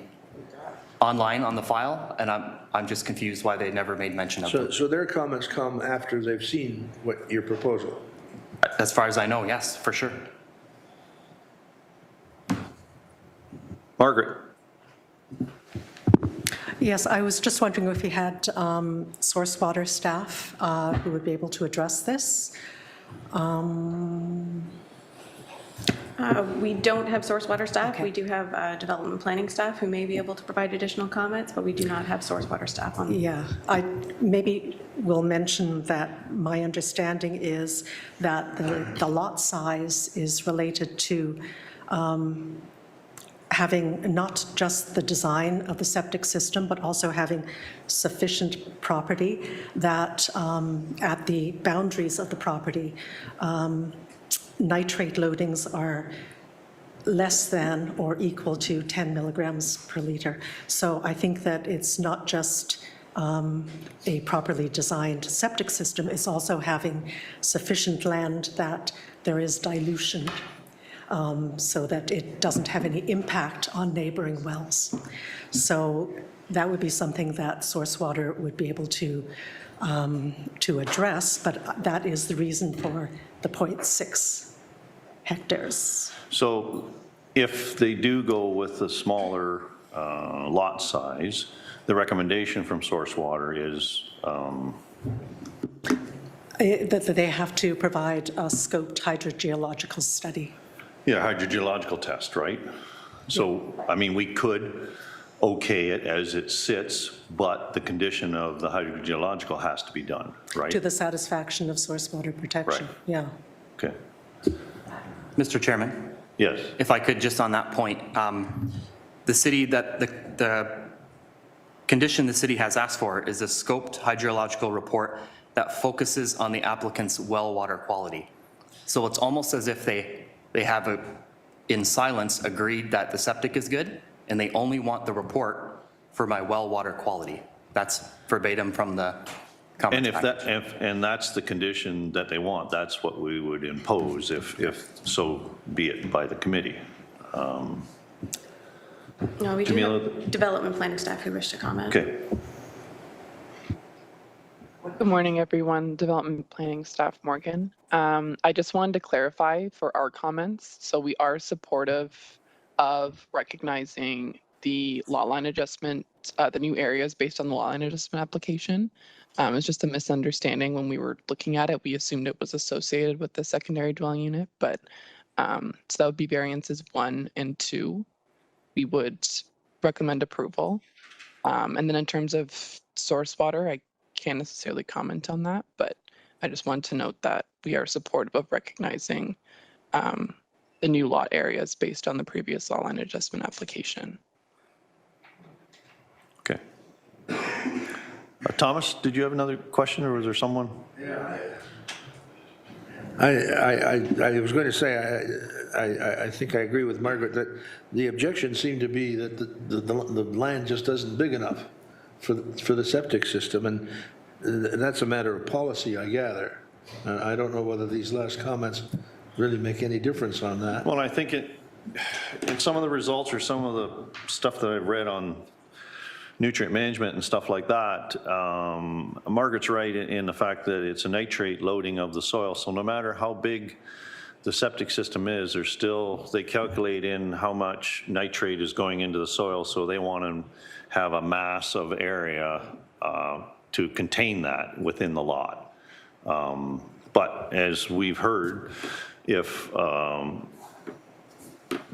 online on the file, and I'm just confused why they never made mention of it. So their comments come after they've seen what your proposal? As far as I know, yes, for sure. Margaret. Yes, I was just wondering if you had source water staff who would be able to address this. We don't have source water staff. Okay. We do have development planning staff who may be able to provide additional comments, but we do not have source water staff on. Yeah, I maybe will mention that my understanding is that the lot size is related to having not just the design of the septic system, but also having sufficient property that at the boundaries of the property, nitrate loadings are less than or equal to 10 milligrams per liter. So I think that it's not just a properly designed septic system, it's also having sufficient land that there is dilution so that it doesn't have any impact on neighboring wells. So that would be something that source water would be able to address, but that is the reason for the 0.6 hectares. So if they do go with the smaller lot size, the recommendation from source water is that they have to provide a scoped hydrogeological study. Yeah, hydrogeological test, right? So, I mean, we could okay it as it sits, but the condition of the hydrogeological has to be done, right? To the satisfaction of source water protection, Right. yeah. Okay. Mr. Chairman, Yes. if I could, just on that point, the city, the condition the city has asked for is a scoped hydrological report that focuses on the applicant's well water quality. So it's almost as if they have in silence agreed that the septic is good, and they only want the report for my well water quality. That's verbatim from the And comments. and that's the condition that they want, that's what we would impose if so be it by the committee. No, we do Jamila? have development planning staff who wish to comment. Okay. Good morning, everyone. Development Planning Staff Morgan. I just wanted to clarify for our comments. So we are supportive of recognizing the lot line adjustment, the new areas based on the lot line adjustment application. It's just a misunderstanding when we were looking at it. We assumed it was associated with the secondary dwelling unit, but so that would be variances 1 and 2. We would recommend approval. And then in terms of source water, I can't necessarily comment on that, but I just want to note that we are supportive of recognizing the new lot areas based on the previous lot line adjustment application. Okay. Thomas, did you have another question, or was there someone? Yeah. I was going to say, I think I agree with Margaret that the objection seemed to be that the land just isn't big enough for the septic system, and that's a matter of policy, I gather. I don't know whether these last comments really make any difference on that. Well, I think in some of the results or some of the stuff that I've read on nutrient management and stuff like that, Margaret's right in the fact that it's a nitrate loading of the soil. So no matter how big the septic system is, there's still, they calculate in how much nitrate is going into the soil. So they want to have a mass of area to contain that within the lot. But as we've heard, if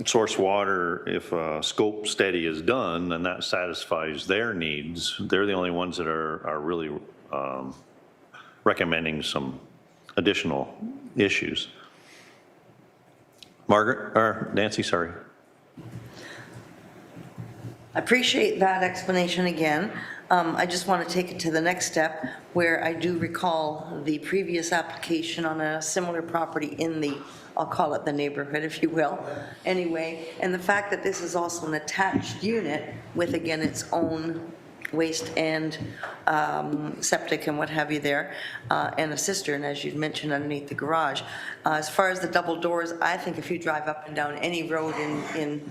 source water, if a scope study is done, then that satisfies their needs. They're the only ones that are really recommending some additional issues. Margaret, or Nancy, sorry. I appreciate that explanation again. I just want to take it to the next step, where I do recall the previous application on a similar property in the, I'll call it the neighborhood, if you will, anyway, and the fact that this is also an attached unit with, again, its own waste and septic and what have you there, and a cistern, as you'd mentioned, underneath the garage. As far as the double doors, I think if you drive up and down any road in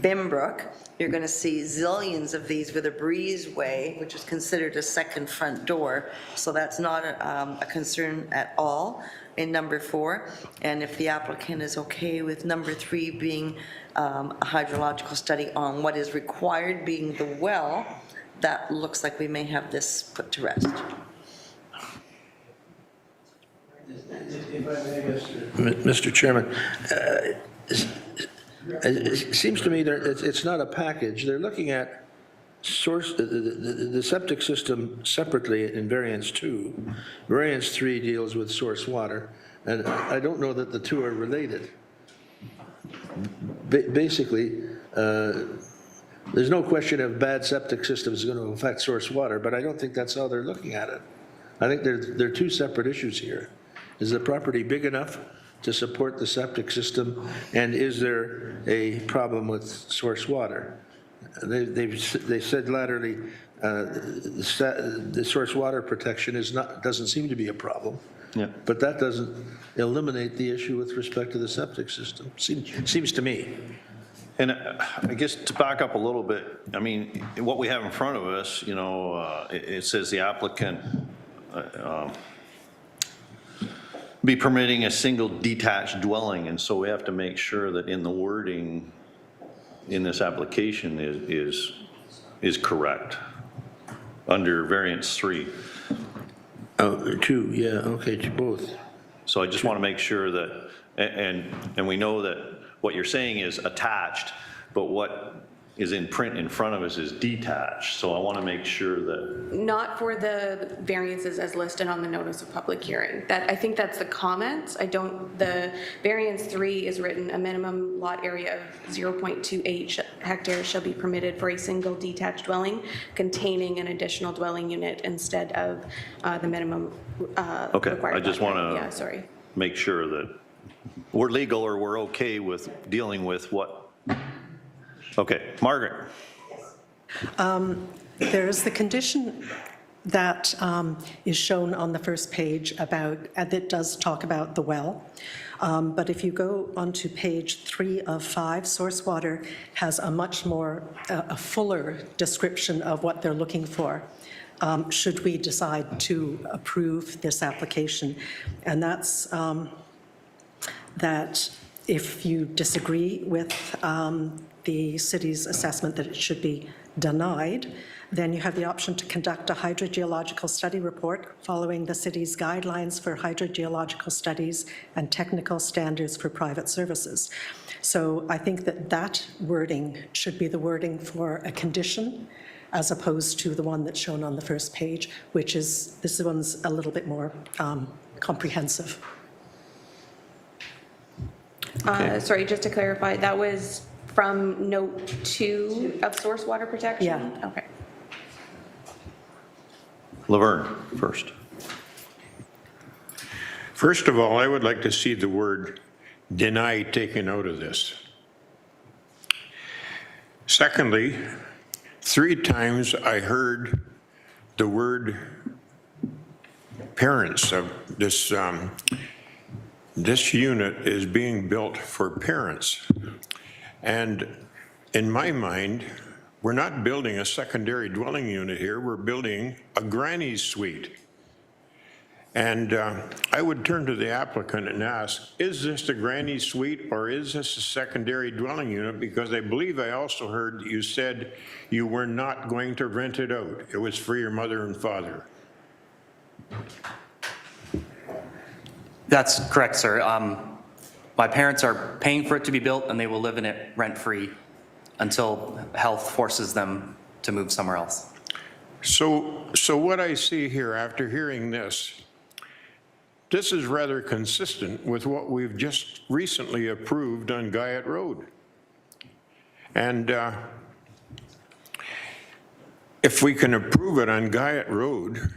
Bimbrook, you're going to see zillions of these with a breezeway, which is considered a second front door. So that's not a concern at all in number 4. And if the applicant is okay with number 3 being a hydrological study on what is required being the well, that looks like we may have this put to rest. Mr. Chairman, it seems to me that it's not a package. They're looking at source, the septic system separately in variance 2. Variance 3 deals with source water, and I don't know that the two are related. Basically, there's no question of bad septic systems is going to affect source water, but I don't think that's how they're looking at it. I think there are two separate issues here. Is the property big enough to support the septic system, and is there a problem with source water? They said laterally the source water protection doesn't seem to be a problem. Yeah. But that doesn't eliminate the issue with respect to the septic system. Seems to me. And I guess to back up a little bit, I mean, what we have in front of us, you know, it says the applicant be permitting a single detached dwelling, and so we have to make sure that in the wording in this application is correct under variance 3. Oh, 2, yeah, okay, to both. So I just want to make sure that, and we know that what you're saying is attached, but what is in print in front of us is detached, so I want to make sure that, Not for the variances as listed on the notice of public hearing. That, I think that's the comments. I don't, the variance 3 is written, a minimum lot area of 0.28 hectares shall be permitted for a single detached dwelling containing an additional dwelling unit instead of the minimum okay, required I just lot want area. to Yeah, sorry. make sure that we're legal or we're okay with dealing with what. Okay, Margaret. There's the condition that is shown on the first page about, that does talk about the well. But if you go onto page 3 of 5, Source Water has a much more, a fuller description of what they're looking for, should we decide to approve this application. And that's that if you disagree with the city's assessment that it should be denied, then you have the option to conduct a hydrogeological study report following the city's guidelines for hydrogeological studies and technical standards for private services. So I think that that wording should be the wording for a condition as opposed to the one that's shown on the first page, which is, this one's a little bit more comprehensive. Sorry, just to clarify, that was from note 2 of source water protection? Yeah. Okay. Laverne first. First of all, I would like to see the word deny taken out of this. Secondly, 3 times I heard the word parents of this, this unit is being built for parents. And in my mind, we're not building a secondary dwelling unit here, we're building a granny's suite. And I would turn to the applicant and ask, is this a granny suite or is this a secondary dwelling unit? Because I believe I also heard you said you were not going to rent it out. It was for your mother and father. That's correct, sir. My parents are paying for it to be built and they will live in it rent-free until health forces them to move somewhere else. So what I see here after hearing this, this is rather consistent with what we've just recently approved on Guyot Road. And if we can approve it on Guyot Road,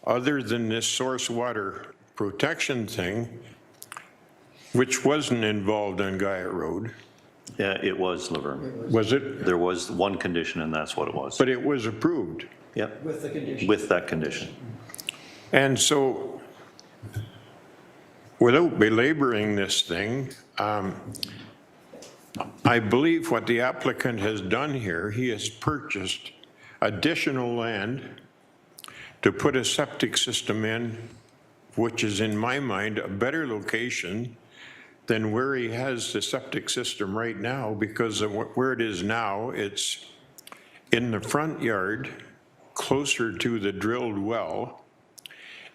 other than this source water protection thing, which wasn't involved on Guyot Road. Yeah, it was, Laverne. Was it? There was one condition and that's what it was. But it was approved. Yep. With the condition. With that condition. And so, without belaboring this thing, I believe what the applicant has done here, he has purchased additional land to put a septic system in, which is in my mind a better location than where he has the septic system right now, because of where it is now, it's in the front yard, closer to the drilled well.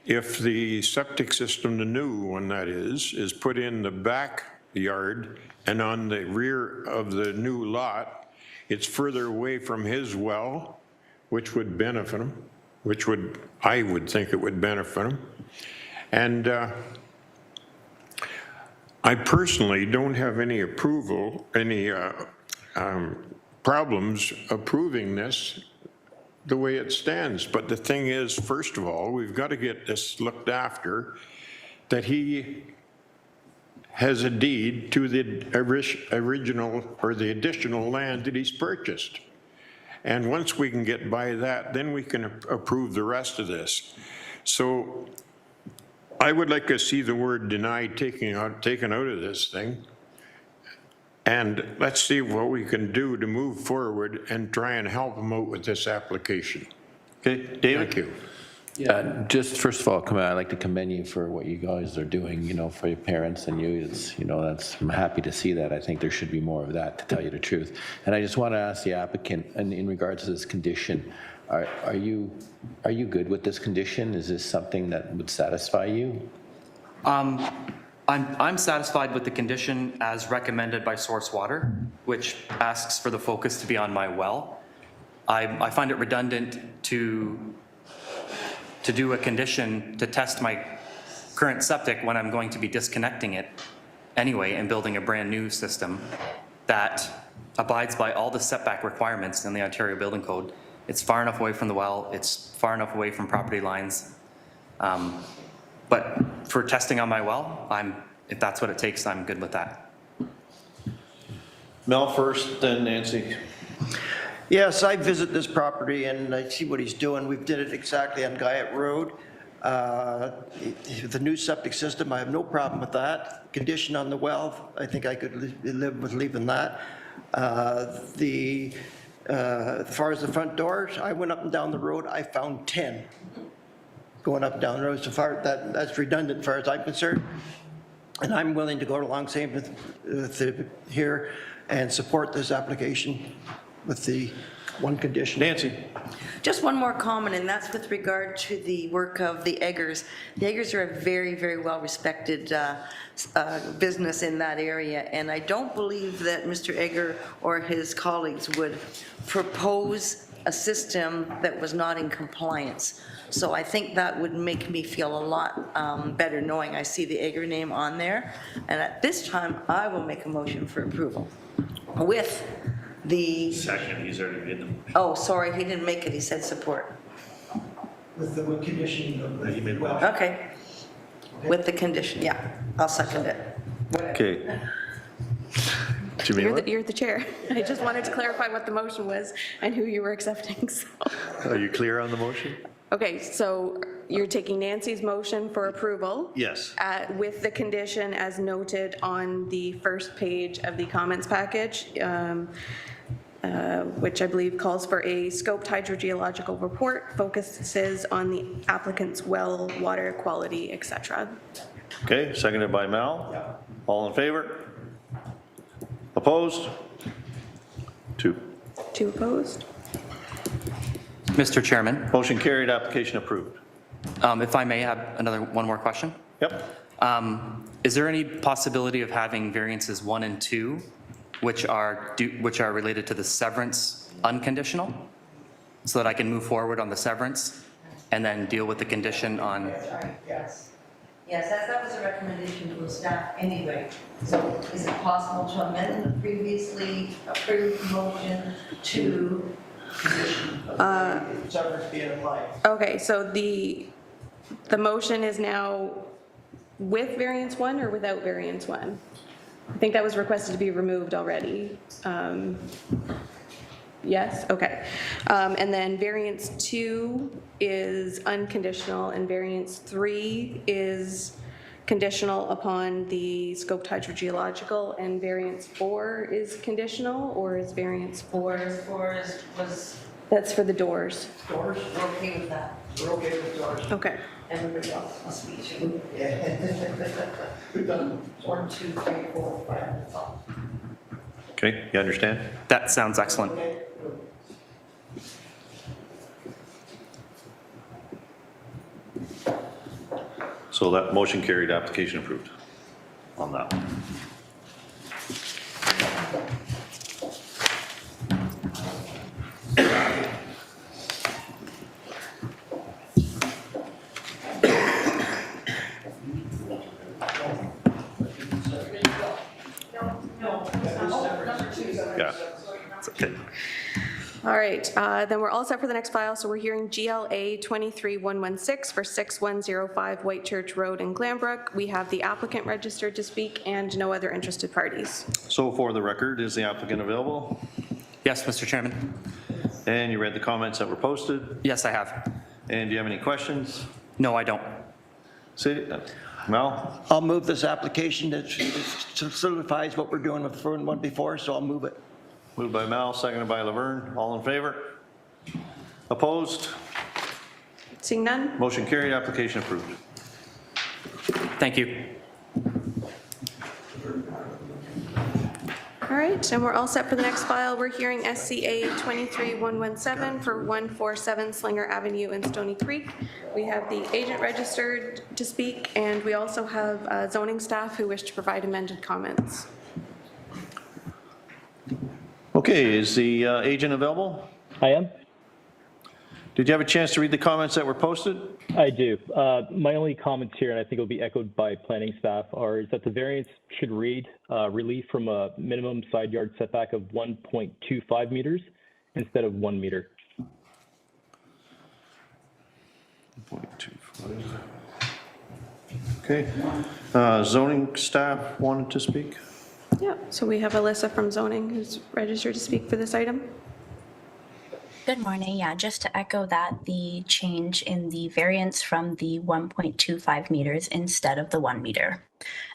If the septic system, the new one that is put in the backyard and on the rear of the new lot, it's further away from his well, which would benefit him, which would, I would think it would benefit him. And I personally don't have any approval, any problems approving this the way it stands. But the thing is, first of all, we've got to get this looked after, that he has a deed to the original or the additional land that he's purchased. And once we can get by that, then we can approve the rest of this. So I would like to see the word denied taken out of this thing. And let's see what we can do to move forward and try and help them out with this application. Okay, David? Thank you. Yeah, just first of all, I'd like to commend you for what you guys are doing, you know, for your parents and you. It's, you know, I'm happy to see that. I think there should be more of that, to tell you the truth. And I just want to ask the applicant, and in regards to this condition, are you good with this condition? Is this something that would satisfy you? I'm satisfied with the condition as recommended by Source Water, which asks for the focus to be on my well. I find it redundant to do a condition to test my current septic when I'm going to be disconnecting it anyway and building a brand new system that abides by all the setback requirements in the Ontario Building Code. It's far enough away from the well, it's far enough away from property lines. But for testing on my well, if that's what it takes, I'm good with that. Mel first, then Nancy. Yes, I visit this property and I see what he's doing. We've did it exactly on Guyot Road. The new septic system, I have no problem with that. Condition on the well, I think I could live with leaving that. As far as the front doors, I went up and down the road, I found 10 going up and down the road. So far, that's redundant as far as I'm concerned. And I'm willing to go along same with here and support this application with the one condition. Nancy. Just one more comment, and that's with regard to the work of the Eggers. The Eggers are a very, very well-respected business in that area, and I don't believe that Mr. Egger or his colleagues would propose a system that was not in compliance. So I think that would make me feel a lot better knowing I see the Egger name on there. And at this time, I will make a motion for approval with the... Second, he's already made them. Oh, sorry, he didn't make it, he said support. With the condition of the well. Okay, with the condition, yeah, I'll second it. Okay. Jimmy, You're the chair. I just wanted to clarify what the motion was and who you were accepting, so. are you clear on the motion? Okay, so you're taking Nancy's motion for approval? Yes. With the condition as noted on the first page of the comments package, which I believe calls for a scoped hydrogeological report, focuses on the applicant's well, water quality, etc. Okay, seconded by Mel. All in favor? Opposed? 2. 2 opposed. Mr. Chairman. Motion carried, application approved. If I may have one more question? Yep. Is there any possibility of having variances 1 and 2, which are related to the severance unconditional, so that I can move forward on the severance and then deal with the condition on? Yes. Yes, that was a recommendation from staff anyway. So is it possible to amend the previously approved motion to Severance being applied. Okay, so the motion is now with variance 1 or without variance 1? I think that was requested to be removed already. Yes, okay. And then variance 2 is unconditional and variance 3 is conditional upon the scoped hydrogeological, and variance 4 is conditional, or is variance 4? Variance 4 was... That's for the doors. Doors, we're okay with that. We're okay with doors. Okay. Everybody else must be too. Yeah. We've done 1, 2, 3, 4, 5, that's all. Okay, you understand? That sounds excellent. So that motion carried, application approved on that one. Yeah, it's okay. All right, then we're all set for the next file. So we're hearing GLA 23116 for 6105 White Church Road in Glanbrook. We have the applicant registered to speak and no other interested parties. So for the record, is the applicant available? Yes, Mr. Chairman. And you read the comments that were posted? Yes, I have. And do you have any questions? No, I don't. Mel? I'll move this application that solidifies what we're doing with the one before, so I'll move it. Moved by Mel, seconded by Laverne. All in favor? Opposed? Seeing none? Motion carried, application approved. Thank you. All right, and we're all set for the next file. We're hearing SCA 23117 for 147 Slinger Avenue in Stony Creek. We have the agent registered to speak, and we also have zoning staff who wish to provide amended comments. Okay, is the agent available? I am. Did you have a chance to read the comments that were posted? I do. My only comments here, and I think it will be echoed by planning staff, is that the variance should read relief from a minimum side yard setback of 1.25 meters instead of 1 meter. 1.25. Okay. Zoning staff wanted to speak? Yeah, so we have Alyssa from zoning who's registered to speak for this item. Good morning. Yeah, just to echo that, the change in the variance from the 1.25 meters instead of the 1 meter.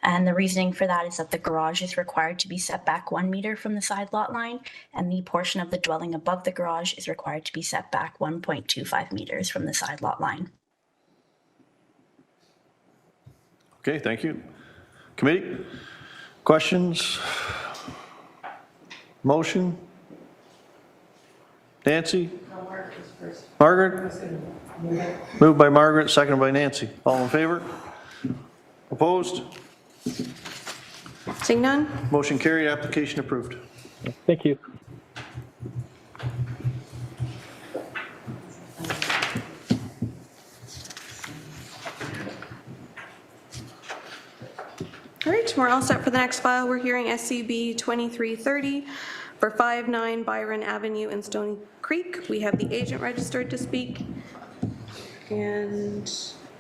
And the reasoning for that is that the garage is required to be set back 1 meter from the side lot line, and the portion of the dwelling above the garage is required to be set back 1.25 meters from the side lot line. Okay, thank you. Committee, questions? Motion? Nancy? Margaret? Moved by Margaret, seconded by Nancy. All in favor? Opposed? Seeing none? Motion carried, application approved. Thank you. All right, we're all set for the next file. We're hearing SCB 2330 for 59 Byron Avenue in Stony Creek. We have the agent registered to speak and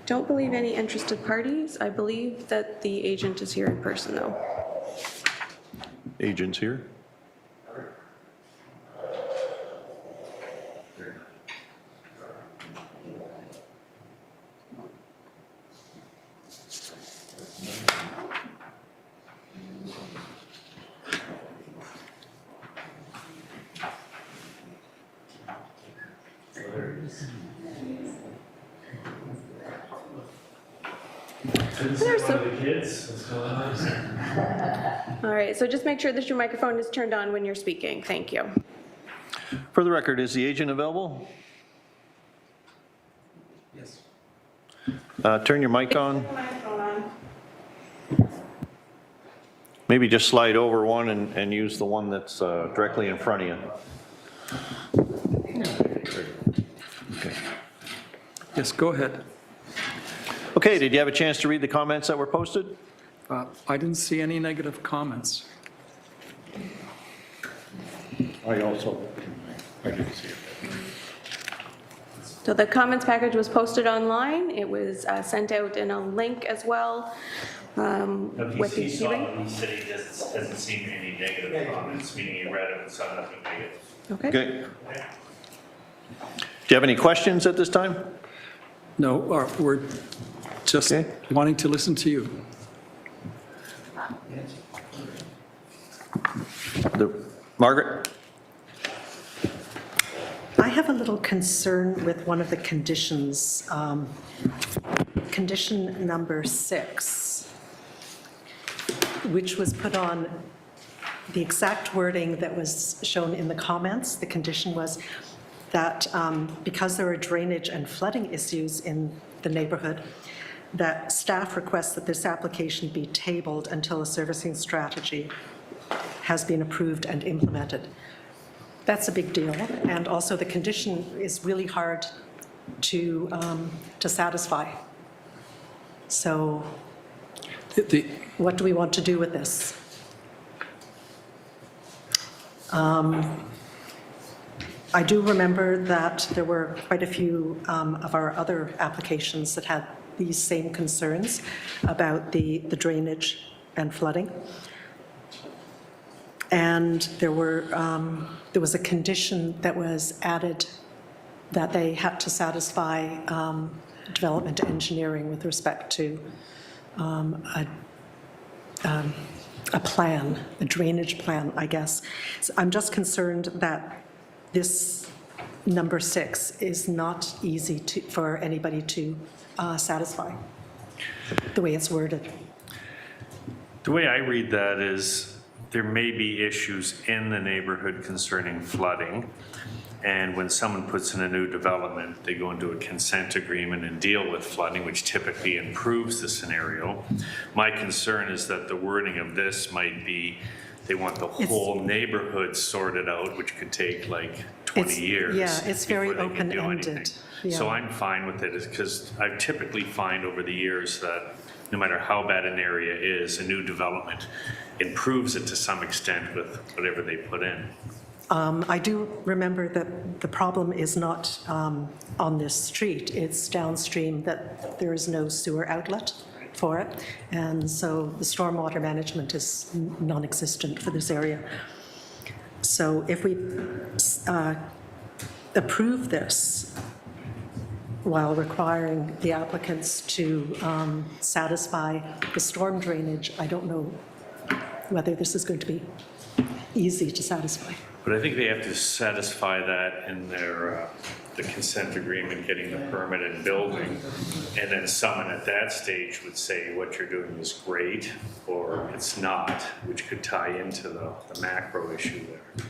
don't believe any interested parties. I believe that the agent is here in person though. Agents here. All right, so just make sure that your microphone is turned on when you're speaking. Thank you. For the record, is the agent available? Yes. Turn your mic on. Maybe just slide over one and use the one that's directly in front of you. Okay. Yes, go ahead. Okay, did you have a chance to read the comments that were posted? I didn't see any negative comments. I didn't see it. So the comments package was posted online. It was sent out in a link as well. With the hearing. He said he just hasn't seen any negative comments, meaning he read it and saw nothing negative. Okay. Okay. Do you have any questions at this time? No, we're just wanting to listen to you. Margaret? I have a little concern with one of the conditions, condition number 6, which was put on the exact wording that was shown in the comments. The condition was that because there are drainage and flooding issues in the neighborhood, that staff requests that this application be tabled until a servicing strategy has been approved and implemented. That's a big deal, and also the condition is really hard to satisfy. So what do we want to do with this? I do remember that there were quite a few of our other applications that had these same concerns about the drainage and flooding. And there was a condition that was added that they had to satisfy development engineering with respect to a plan, a drainage plan, I guess. So I'm just concerned that this number 6 is not easy for anybody to satisfy, the way it's worded. The way I read that is there may be issues in the neighborhood concerning flooding. And when someone puts in a new development, they go into a consent agreement and deal with flooding, which typically improves the scenario. My concern is that the wording of this might be, they want the whole neighborhood sorted out, which could take like 20 years. Yeah, it's very before they can do anything. open-ended. So Yeah. I'm fine with it, because I typically find over the years that no matter how bad an area is, a new development improves it to some extent with whatever they put in. I do remember that the problem is not on this street. It's downstream, that there is no sewer outlet for it. And so the stormwater management is non-existent for this area. So if we approve this while requiring the applicants to satisfy the storm drainage, I don't know whether this is going to be easy to satisfy. But I think they have to satisfy that in their, the consent agreement, getting the permit and building. And then someone at that stage would say what you're doing is great, or it's not, which could tie into the macro issue there.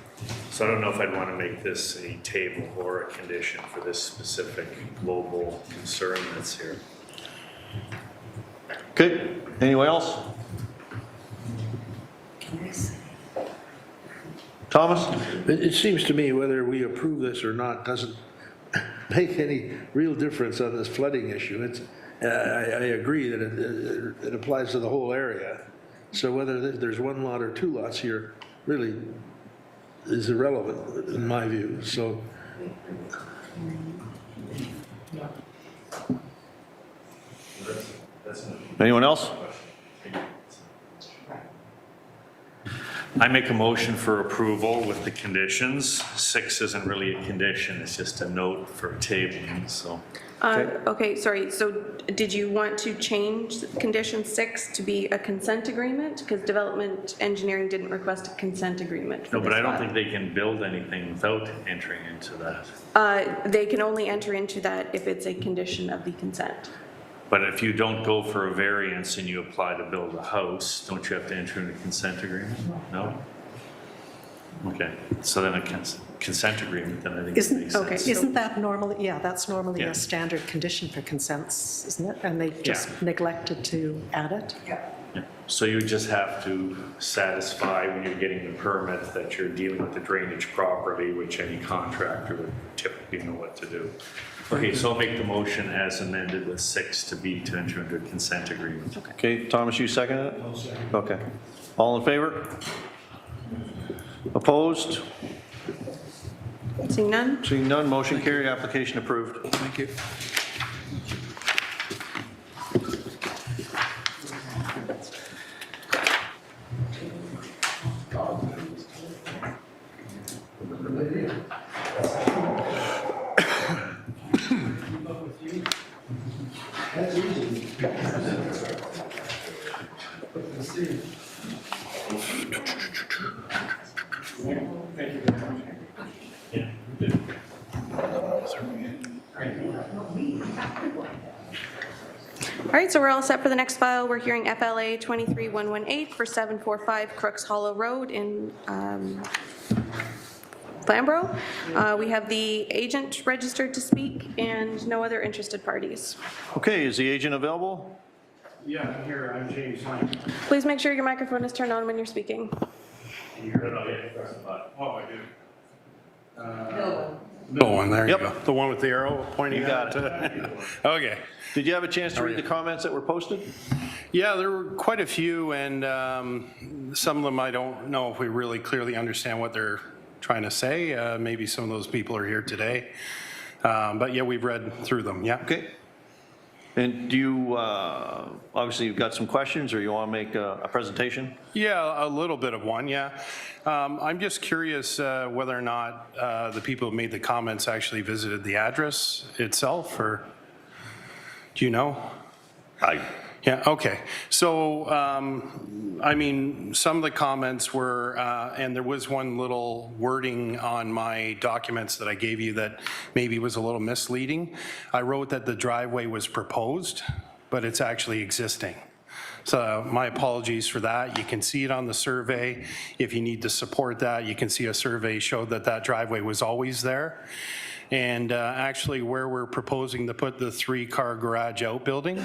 So I don't know if I'd want to make this a table or a condition for this specific global concern that's here. Okay, anyone else? Thomas? It seems to me whether we approve this or not doesn't make any real difference on this flooding issue. I agree that it applies to the whole area. So whether there's one lot or two lots here really is irrelevant in my view. So Anyone else? I make a motion for approval with the conditions. 6 isn't really a condition, it's just a note for tabling, so. Okay, sorry, so did you want to change condition 6 to be a consent agreement? Because development engineering didn't request a consent agreement for No, but this I don't lot. think they can build anything without entering into that. They can only enter into that if it's a condition of the consent. But if you don't go for a variance and you apply to build a house, don't you have to enter in a consent agreement? No? Okay, so then a consent agreement, then I think it makes sense. Isn't that normally, yeah, that's normally Yeah. a standard condition for consents, isn't it? And they just neglected to add it? Yeah. So you just have to satisfy when you're getting the permit that you're dealing with the drainage properly, which any contractor would typically know what to do. Okay, so I'll make the motion as amended with 6 to be to enter into a consent agreement. Okay, Thomas, you second it? Okay. All in favor? Opposed? Seeing none? Seeing none, motion carried, application approved. thank you. All right, so we're all set for the next file. We're hearing FLA 23118 for 745 Crooks Hollow Road in Flamborough. We have the agent registered to speak and no other interested parties. Okay, is the agent available? Yeah, I'm here. I'm James Lang. Please make sure your microphone is turned on when you're speaking. You hear it? Oh, yeah, press the button. Oh, I do. Middle one, there you go. The one with the arrow pointing You got out. Okay. Did you have a chance to read the comments that were posted? Yeah, there were quite a few, and some of them I don't know if we really clearly understand what they're trying to say. Maybe some of those people are here today. But yeah, we've read through them, yeah. Okay. And do you, obviously you've got some questions, or you want to make a presentation? Yeah, a little bit of one, yeah. I'm just curious whether or not the people who made the comments actually visited the address itself, or do you know? Yeah, okay. So, I mean, some of the comments were, and there was one little wording on my documents that I gave you that maybe was a little misleading. I wrote that the driveway was proposed, but it's actually existing. So my apologies for that. You can see it on the survey. If you need to support that, you can see a survey showed that that driveway was always there. And actually where we're proposing to put the 3-car garage outbuilding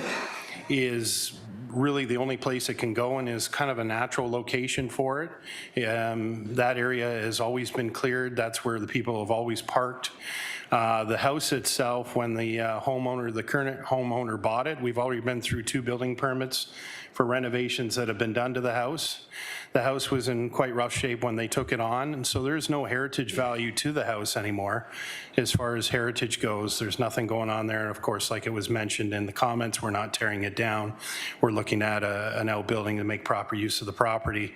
is really the only place it can go and is kind of a natural location for it. That area has always been cleared. That's where the people have always parked. The house itself, when the homeowner, the current homeowner bought it, we've already been through 2 building permits for renovations that have been done to the house. The house was in quite rough shape when they took it on, and so there's no heritage value to the house anymore. As far as heritage goes, there's nothing going on there. And of course, like it was mentioned in the comments, we're not tearing it down. We're looking at an outbuilding to make proper use of the property.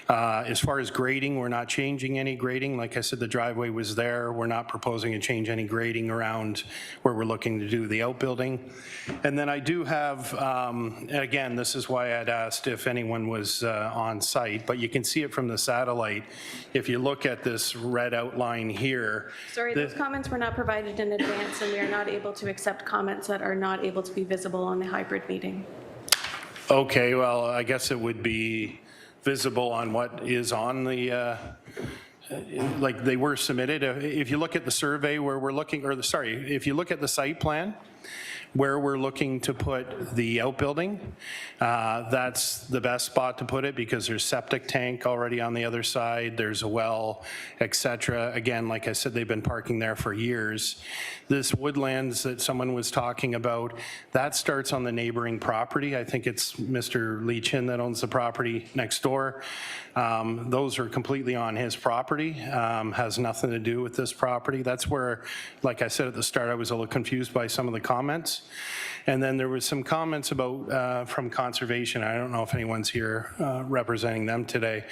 As far as grading, we're not changing any grading. Like I said, the driveway was there. We're not proposing to change any grading around where we're looking to do the outbuilding. And then I do have, and again, this is why I'd asked if anyone was on site, but you can see it from the satellite. If you look at this red outline here. Sorry, those comments were not provided in advance, and we are not able to accept comments that are not able to be visible on the hybrid meeting. Okay, well, I guess it would be visible on what is on the, like they were submitted. If you look at the survey where we're looking, or sorry, if you look at the site plan, where we're looking to put the outbuilding, that's the best spot to put it because there's septic tank already on the other side, there's a well, etc. Again, like I said, they've been parking there for years. This woodlands that someone was talking about, that starts on the neighboring property. I think it's Mr. Lee Chin that owns the property next door. Those are completely on his property, has nothing to do with this property. That's where, like I said at the start, I was a little confused by some of the comments. And then there was some comments about from conservation. I don't know if anyone's here representing them today,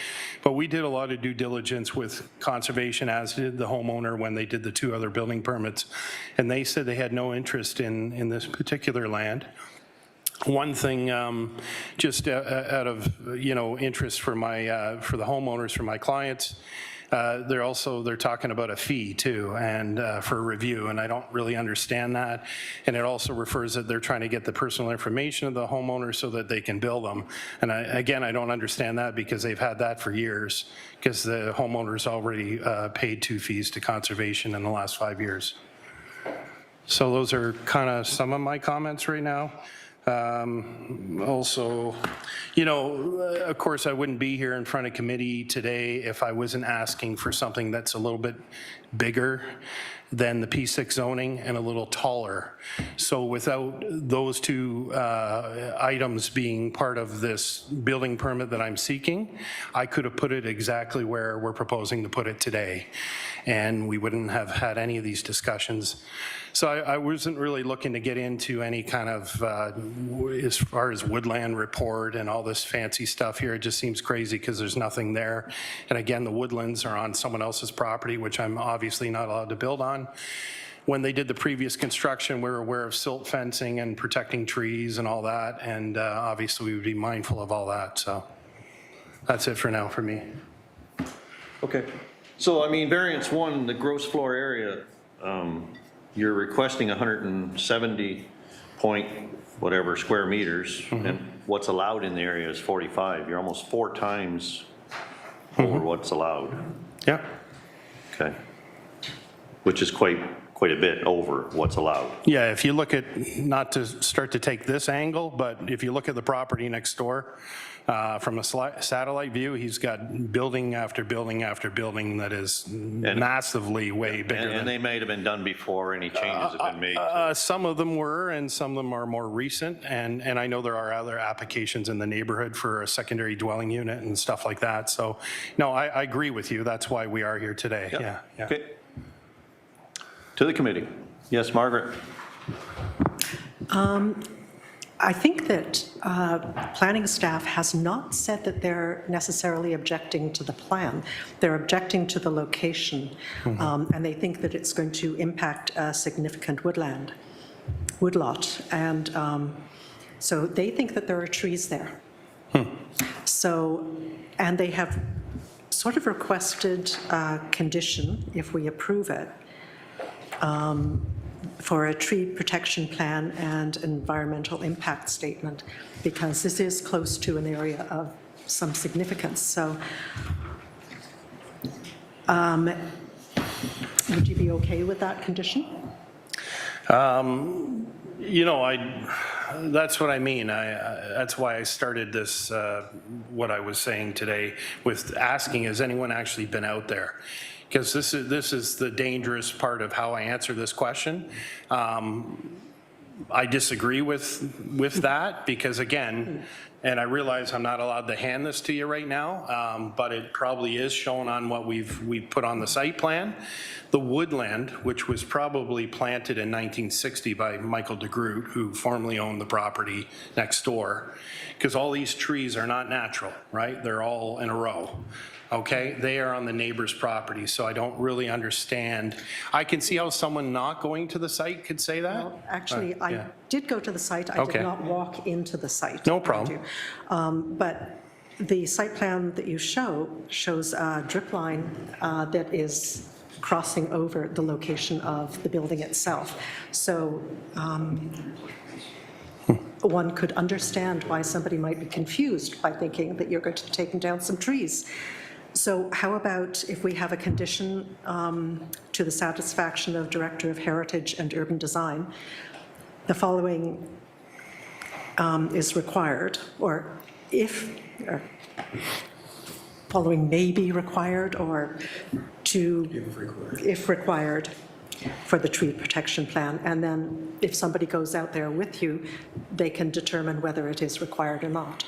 but we did a lot of due diligence with conservation, as did the homeowner when they did the 2 other building permits. And they said they had no interest in this particular land. One thing, just out of interest for my for the homeowners, for my clients, they're talking about a fee too, and for review, and I don't really understand that. And it also refers that they're trying to get the personal information of the homeowner so that they can bill them. And again, I don't understand that because they've had that for years, because the homeowners already paid 2 fees to conservation in the last 5 years. So those are kind of some of my comments right now. Also, of course, I wouldn't be here in front of committee today if I wasn't asking for something that's a little bit bigger than the P6 zoning and a little taller. So without those 2 items being part of this building permit that I'm seeking, I could have put it exactly where we're proposing to put it today, and we wouldn't have had any of these discussions. So I wasn't really looking to get into any kind of, as far as woodland report and all this fancy stuff here. It just seems crazy because there's nothing there. And again, the woodlands are on someone else's property, which I'm obviously not allowed to build on. When they did the previous construction, we were aware of silt fencing and protecting trees and all that. And obviously we would be mindful of all that. So that's it for now for me. Okay. So, I mean, variance 1, the gross floor area, you're requesting 170 point whatever square meters, and what's allowed in the area is 45. You're almost 4 times over what's allowed. Yeah. Okay. Which is quite a bit over what's allowed. Yeah, if you look at, not to start to take this angle, but if you look at the property next door, from a satellite view, he's got building after building after building that is massively way bigger. And they may have been done before any changes have been made. Some of them were, and some of them are more recent. And I know there are other applications in the neighborhood for a secondary dwelling unit and stuff like that. So, no, I agree with you. That's why we are here today. Yep. Yeah. Okay. To the committee. Yes, Margaret. I think that planning staff has not said that they're necessarily objecting to the plan. They're objecting to the location, and they think that it's going to impact a significant woodlot. And so they think that there are trees there. So, and they have sort of requested a condition, if we approve it, for a tree protection plan and environmental impact statement, because this is close to an area of some significance. So would you be okay with that condition? You know, that's what I mean. That's why I started this, what I was saying today, with asking, has anyone actually been out there? Because this is the dangerous part of how I answer this question. I disagree with that because, again, and I realize I'm not allowed to hand this to you right now, but it probably is shown on what we've put on the site plan. The woodland, which was probably planted in 1960 by Michael DeGroot, who formerly owned the property next door, because all these trees are not natural, right? They're all in a row. Okay, they are on the neighbor's property, so I don't really understand. I can see how someone not going to the site could say that. Well, actually, I yeah. did go to the site. I did not walk into the site. No problem. But the site plan that you shows a drip line that is crossing over the location of the building itself. So one could understand why somebody might be confused by thinking that you're going to be taking down some trees. So how about if we have a condition to the satisfaction of Director of Heritage and Urban Design, the following is required, or following may be required, or if required, for the tree protection plan. And then if somebody goes out there with you, they can determine whether it is required or not.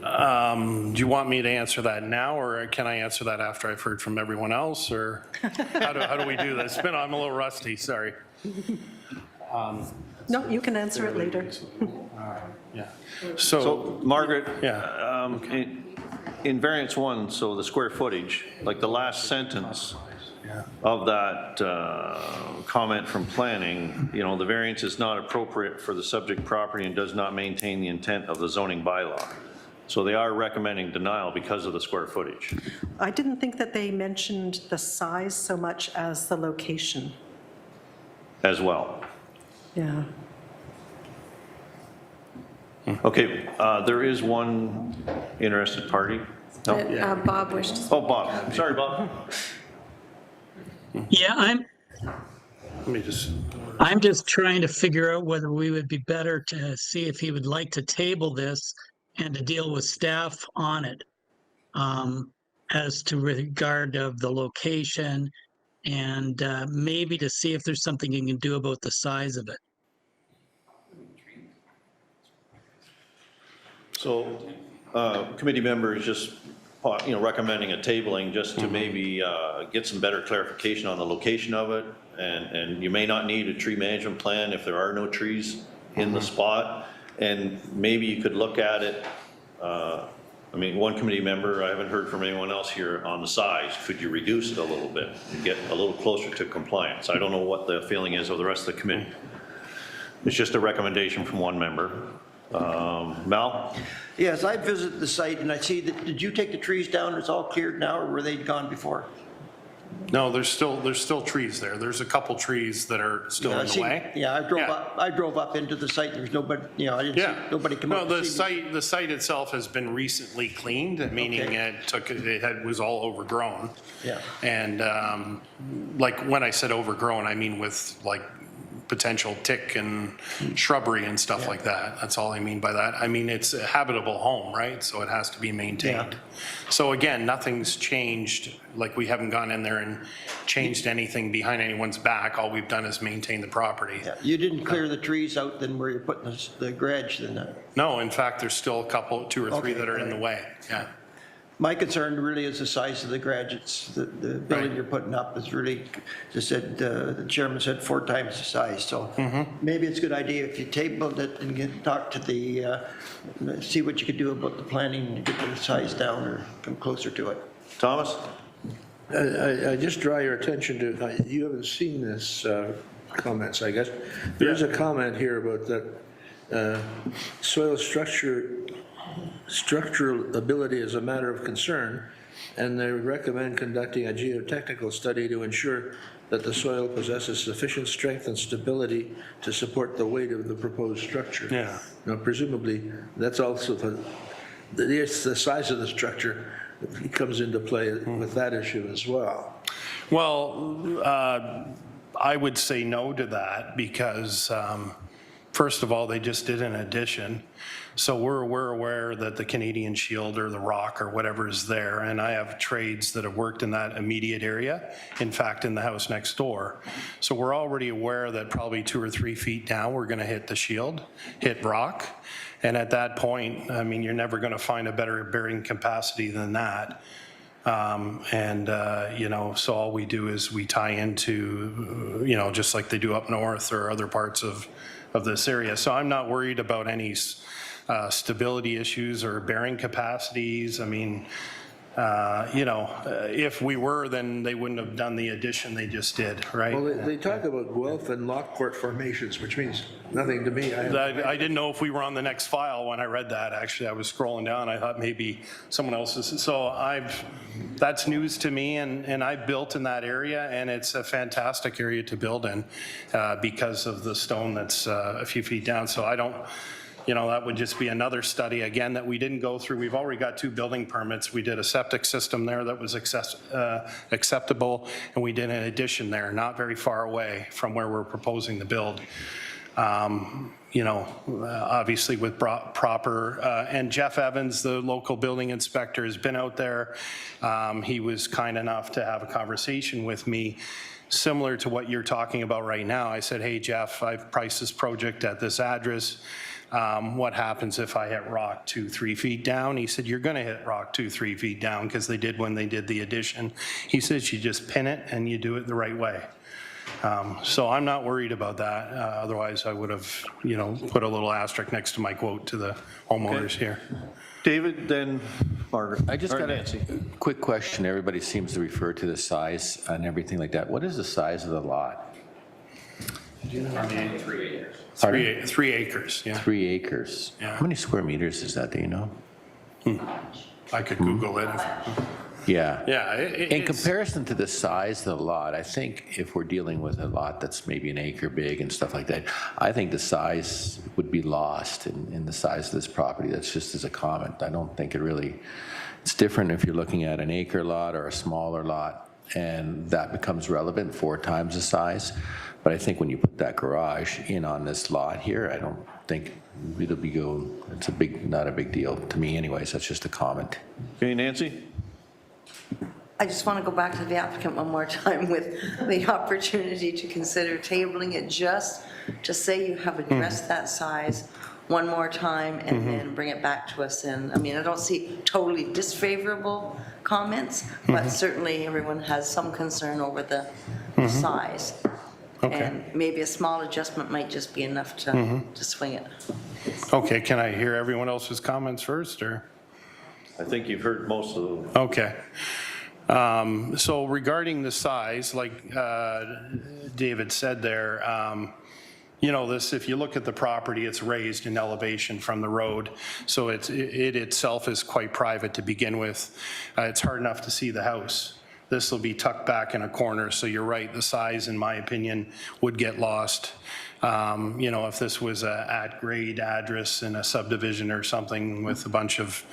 Do you want me to answer that now, or can I answer that after I've heard from everyone else, or how do we do this? I'm a little rusty, sorry. No, you can answer it later. Yeah. So Margaret, yeah. In variance 1, so the square footage, like the last sentence of that comment from planning, you know, the variance is not appropriate for the subject property and does not maintain the intent of the zoning bylaw. So they are recommending denial because of the square footage. I didn't think that they mentioned the size so much as the location. As well. Yeah. Okay, there is one interested party. No? Bob wished to. Oh, Bob. Sorry, Bob. Yeah, I'm just trying to figure out whether we would be better to see if he would like to table this and to deal with staff on it as to regard of the location, and maybe to see if there's something you can do about the size of it. So committee members just, you know, recommending a tabling just to maybe get some better clarification on the location of it. And you may not need a tree management plan if there are no trees in the spot. And maybe you could look at it. I mean, one committee member, I haven't heard from anyone else here on the size. Could you reduce it a little bit and get a little closer to compliance? I don't know what the feeling is of the rest of the committee. It's just a recommendation from one member. Mel? Yes, I visited the site and I see that, did you take the trees down? It's all cleared now, or were they gone before? No, there's still trees there. There's a couple trees that are still in the way. Yeah, I drove up into the site. There's nobody, you know, I didn't see nobody come up. No, the site itself has been recently cleaned, meaning it was all overgrown. Yeah. And like when I said overgrown, I mean with like potential tick and shrubbery and stuff like that. That's all I mean by that. I mean, it's a habitable home, right? So it has to be maintained. So again, nothing's changed. Like we haven't gone in there and changed anything behind anyone's back. All we've done is maintain the property. Yeah. You didn't clear the trees out then where you're putting the garage then? No, in fact, there's still a couple, 2 or 3 that are in the way. Yeah. My concern really is the size of the garage. It's the building you're putting up is really, just said, the chairman said 4 times the size. So maybe it's a good idea if you tabled it and talk to the, see what you could do about the planning to get the size down or come closer to it. Thomas? I just draw your attention to, you haven't seen this comments, I guess. There's a comment here about that soil structural ability is a matter of concern, and they recommend conducting a geotechnical study to ensure that the soil possesses sufficient strength and stability to support the weight of the proposed structure. Yeah. Now, presumably, that's also the size of the structure comes into play with that issue as well. Well, I would say no to that because, first of all, they just did an addition. So we're aware that the Canadian Shield or the rock or whatever is there, and I have trades that have worked in that immediate area, in fact, in the house next door. So we're already aware that probably 2 or 3 feet down, we're gonna hit the shield, hit rock. And at that point, I mean, you're never gonna find a better bearing capacity than that. You know, so all we do is we tie into, you know, just like they do up north or other parts of this area. So I'm not worried about any stability issues or bearing capacities. I mean, you know, if we were, then they wouldn't have done the addition they just did, right? Well, they talk about Guelph and Lockport formations, which means nothing to me. I didn't know if we were on the next file when I read that. Actually, I was scrolling down. I thought maybe someone else's. So that's news to me, and I built in that area, and it's a fantastic area to build in because of the stone that's a few feet down. So I don't. You know, that would just be another study, again, that we didn't go through. We've already got 2 building permits. We did a septic system there that was acceptable, and we did an addition there, not very far away from where we're proposing to build. You know, obviously with proper, and Jeff Evans, the local building inspector, has been out there. He was kind enough to have a conversation with me similar to what you're talking about right now. I said, hey, Jeff, I've priced this project at this address. What happens if I hit rock 2-3 feet down? He said, you're going to hit rock 2-3 feet down, because they did when they did the addition. He says you just pin it and you do it the right way. So I'm not worried about that. Otherwise, I would have, you know, put a little asterisk next to my quote to the homeowners here. David, then Margaret. I just got a quick question. Everybody seems to refer to the size and everything like that. What is the size of the lot? Do you know? 3 acres. Pardon? 3 acres, yeah. 3 acres. Yeah. How many square meters is that, do you know? I could Google it. Yeah. Yeah. In comparison to the size of the lot, I think if we're dealing with a lot that's maybe an acre big and stuff like that, I think the size would be lost in the size of this property. That's just as a comment. I don't think it really, it's different if you're looking at an acre lot or a smaller lot, and that becomes relevant 4 times the size. But I think when you put that garage in on this lot here, I don't think it'll be it's not a big deal to me anyways. That's just a comment. Okay, Nancy? I just want to go back to the applicant one more time with the opportunity to consider tabling it just to say you have addressed that size one more time and then bring it back to us in. I mean, I don't see totally disfavorable comments, but certainly everyone has some concern over the size. Okay. And maybe a small adjustment might just be enough to swing it. Okay, can I hear everyone else's comments first, or? I think you've heard most of them. Okay. So regarding the size, like David said there, you know, if you look at the property, it's raised in elevation from the road. So it itself is quite private to begin with. It's hard enough to see the house. This will be tucked back in a corner, so you're right, the size, in my opinion, would get lost. You know, if this was a at-grade address in a subdivision or something with a bunch of,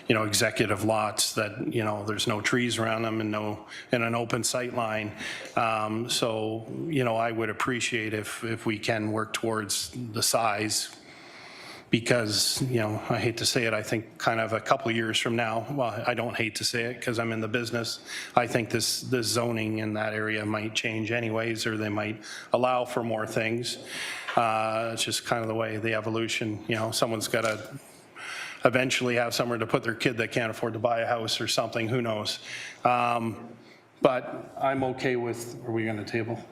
you know, executive lots that, you know, there's no trees around them and an open sight line. So, you know, I would appreciate if we can work towards the size, because, you know, I hate to say it, I think kind of a couple of years from now, well, I don't hate to say it because I'm in the business, I think this zoning in that area might change anyways, or they might allow for more things. It's just kind of the way the evolution, you know, someone's got to eventually have somewhere to put their kid that can't afford to buy a house or something, who knows. But I'm okay with, are we going to table?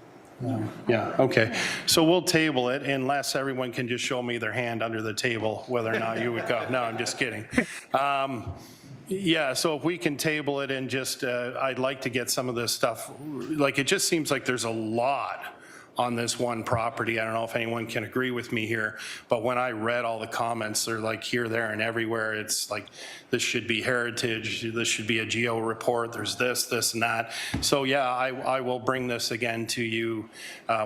Yeah, okay. So we'll table it unless everyone can just show me their hand under the table, whether or not you would go. No, I'm just kidding. Yeah, so if we can table it and just, I'd like to get some of this stuff, like it just seems like there's a lot on this one property. I don't know if anyone can agree with me here, but when I read all the comments, they're like here, there, and everywhere. It's like, this should be heritage, this should be a geo report, there's this, and that. So yeah, I will bring this again to you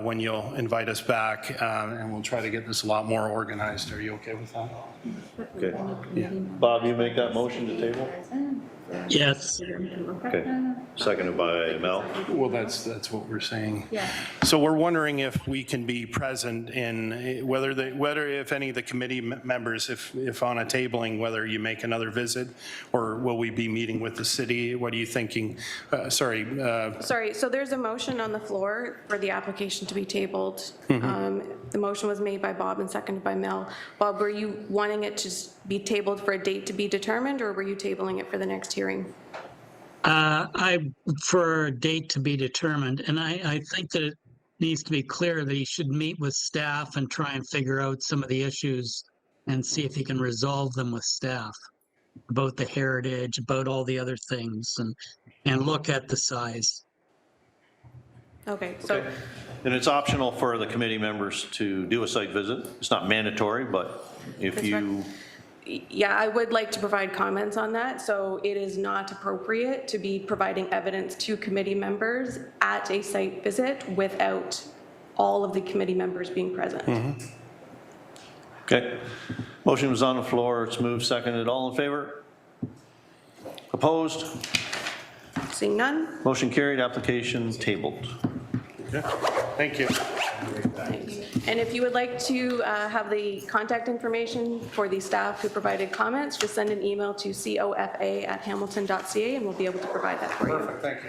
when you'll invite us back, and we'll try to get this a lot more organized. Are you okay with that? Okay. Bob, you make that motion to table? Yes. Okay. Seconded by Mel. Well, that's what we're saying. Yeah. So we're wondering if we can be present in whether if any of the committee members, if on a tabling, whether you make another visit, or will we be meeting with the city? What are you thinking? Sorry, so there's a motion on the floor for the application to be tabled. The motion was made by Bob and seconded by Mel. Bob, were you wanting it to be tabled for a date to be determined, or were you tabling it for the next hearing? For a date to be determined, and I think that it needs to be clear that he should meet with staff and try and figure out some of the issues and see if he can resolve them with staff, about the heritage, about all the other things, and look at the size. Okay, so. Okay. And it's optional for the committee members to do a site visit. It's not mandatory, but if you... Yeah, I would like to provide comments on that. So it is not appropriate to be providing evidence to committee members at a site visit without all of the committee members being present. Okay. Motion was on the floor. It's moved, seconded. All in favor? Opposed? Seeing none? Motion carried. Application tabled. Thank you. And if you would like to have the contact information for the staff who provided comments, just send an email to cofa@hamilton.ca and we'll be able to provide that for you. Perfect, thank you.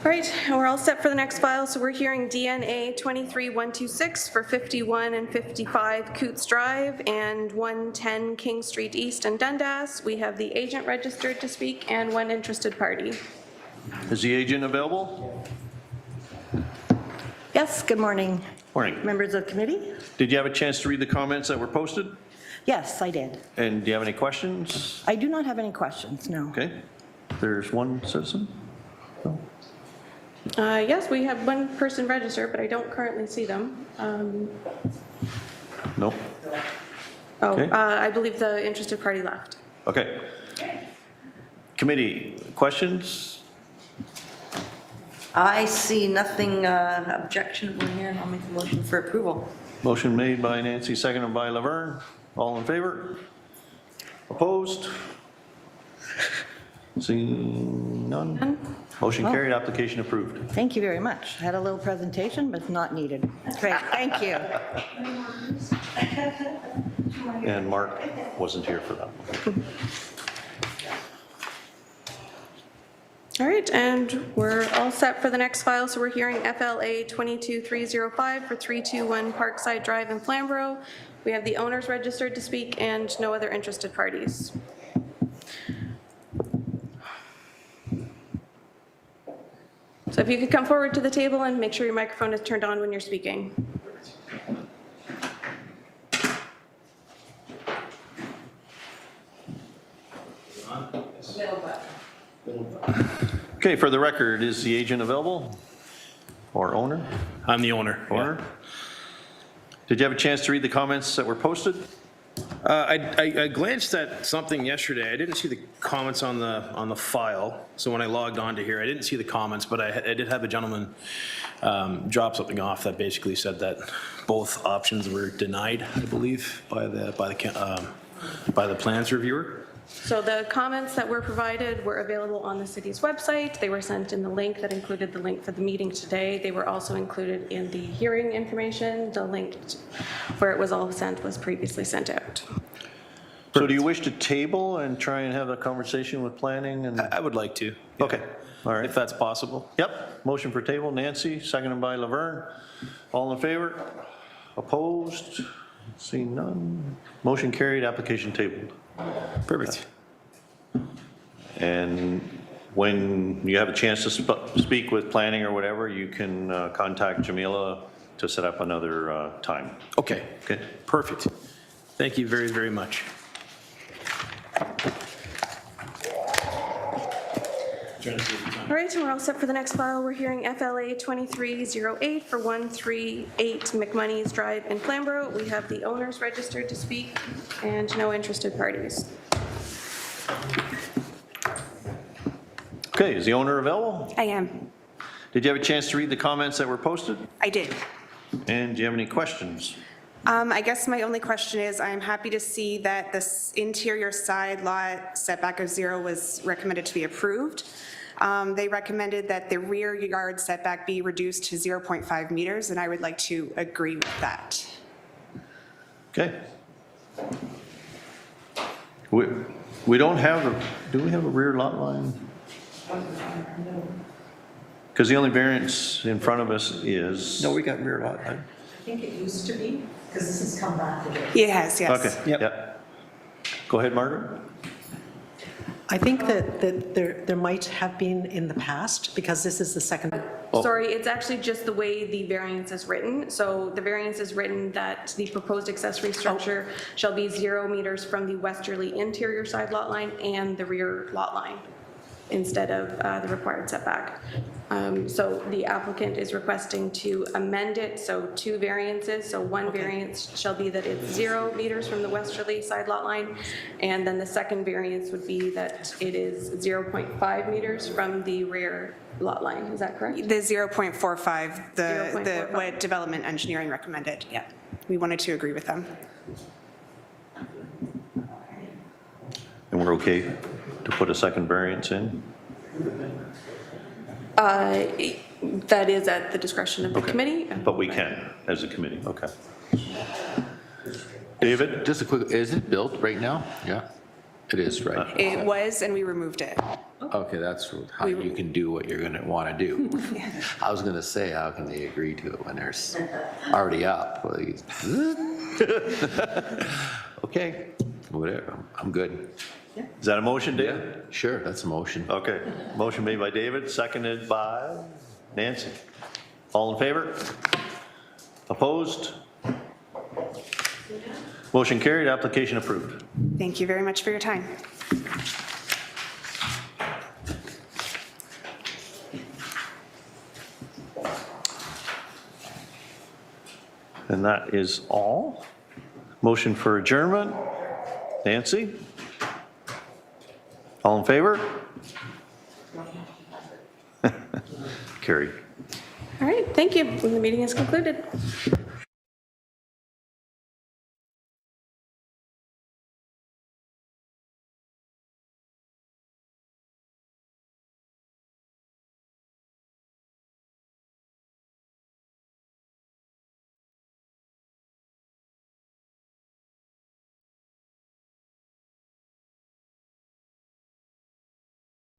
All right, we're all set for the next file. So we're hearing DNA 23126 for 51 and 55 Coots Drive and 110 King Street East in Dundas. We have the agent registered to speak and one interested party. Is the agent available? Yes, good morning. Morning. Members of committee? Did you have a chance to read the comments that were posted? Yes, I did. And do you have any questions? I do not have any questions, no. Okay. There's one citizen? No. Yes, we have one person registered, but I don't currently see them. No. Oh, Okay. I believe the interested party left. Okay. Committee, questions? I see nothing objectionable here, and I'll make a motion for approval. Motion made by Nancy, seconded by Laverne. All in favor? Opposed? Seeing none? Motion Oh. carried, application approved. Thank you very much. I had a little presentation, but it's not needed. Great, thank you. And Mark wasn't here for that one. All right, and we're all set for the next file. So we're hearing FLA 22305 for 321 Parkside Drive in Flamborough. We have the owners registered to speak and no other interested parties. So if you could come forward to the table and make sure your microphone is turned on when you're speaking. Okay, for the record, is the agent available? Or owner? I'm the owner. Owner? Did you have a chance to read the comments that were posted? I glanced at something yesterday. I didn't see the comments on the file. So when I logged on to here, I didn't see the comments, but I did have a gentleman drop something off that basically said that both options were denied, I believe, by the plans reviewer. So the comments that were provided were available on the city's website. They were sent in the link that included the link for the meeting today. They were also included in the hearing information. The link where it was all sent was previously sent out. So do you wish to table and try and have a conversation with planning? And I would like to. Yeah. Okay, all right. If that's possible. Yep, motion for table, Nancy, seconded by Laverne. All in favor? Opposed? Seeing none. Motion carried, application tabled. Perfect. And when you have a chance to speak with planning or whatever, you can contact Jamila to set up another time. Okay, Okay? perfect. Thank you very, very much. All right, and we're all set for the next file. We're hearing FLA 2308 for 138 McMoney's Drive in Flamborough. We have the owners registered to speak and no interested parties. Okay, is the owner available? I am. Did you have a chance to read the comments that were posted? I did. And do you have any questions? I guess my only question is, I'm happy to see that this interior side lot setback of 0 was recommended to be approved. They recommended that the rear yard setback be reduced to 0.5 meters, and I would like to agree with that. Okay. We don't have, do we have a rear lot line? Because the only variance in front of us is. No, we got rear lot line. I think it used to be, because this has come back again. It has, yes. Okay, yep. Go ahead, Margaret. I think that there might have been in the past, because this is the second. Sorry, it's actually just the way the variance is written. So the variance is written that the proposed accessory structure shall be 0 meters from the westerly interior side lot line and the rear lot line instead of the required setback. So the applicant is requesting to amend it, so 2 variances. So one variance shall be that it's 0 meters from the westerly side lot line, and then the second variance would be that it is 0.5 meters from the rear lot line. Is that correct? The 0.45, the 0.45. what development engineering recommended, yeah. We wanted to agree with them. And we're okay to put a second variance in? That is at the discretion of the committee. But we can, as a committee, okay. David? Just a quick, is it built right now? Yeah, it is, right? It was, and we removed it. Okay, that's how you can do what you're gonna wanna do. I was gonna say, how can they agree to it when they're already up? Well, okay, whatever, I'm good. Is that a motion, David? Yeah, sure, that's a motion. Okay, motion made by David, seconded by Nancy. All in favor? Opposed? Motion carried, application approved. Thank you very much for your time. And that is all. Motion for adjournment. Nancy? All in favor? Carried. All right, thank you. The meeting is concluded.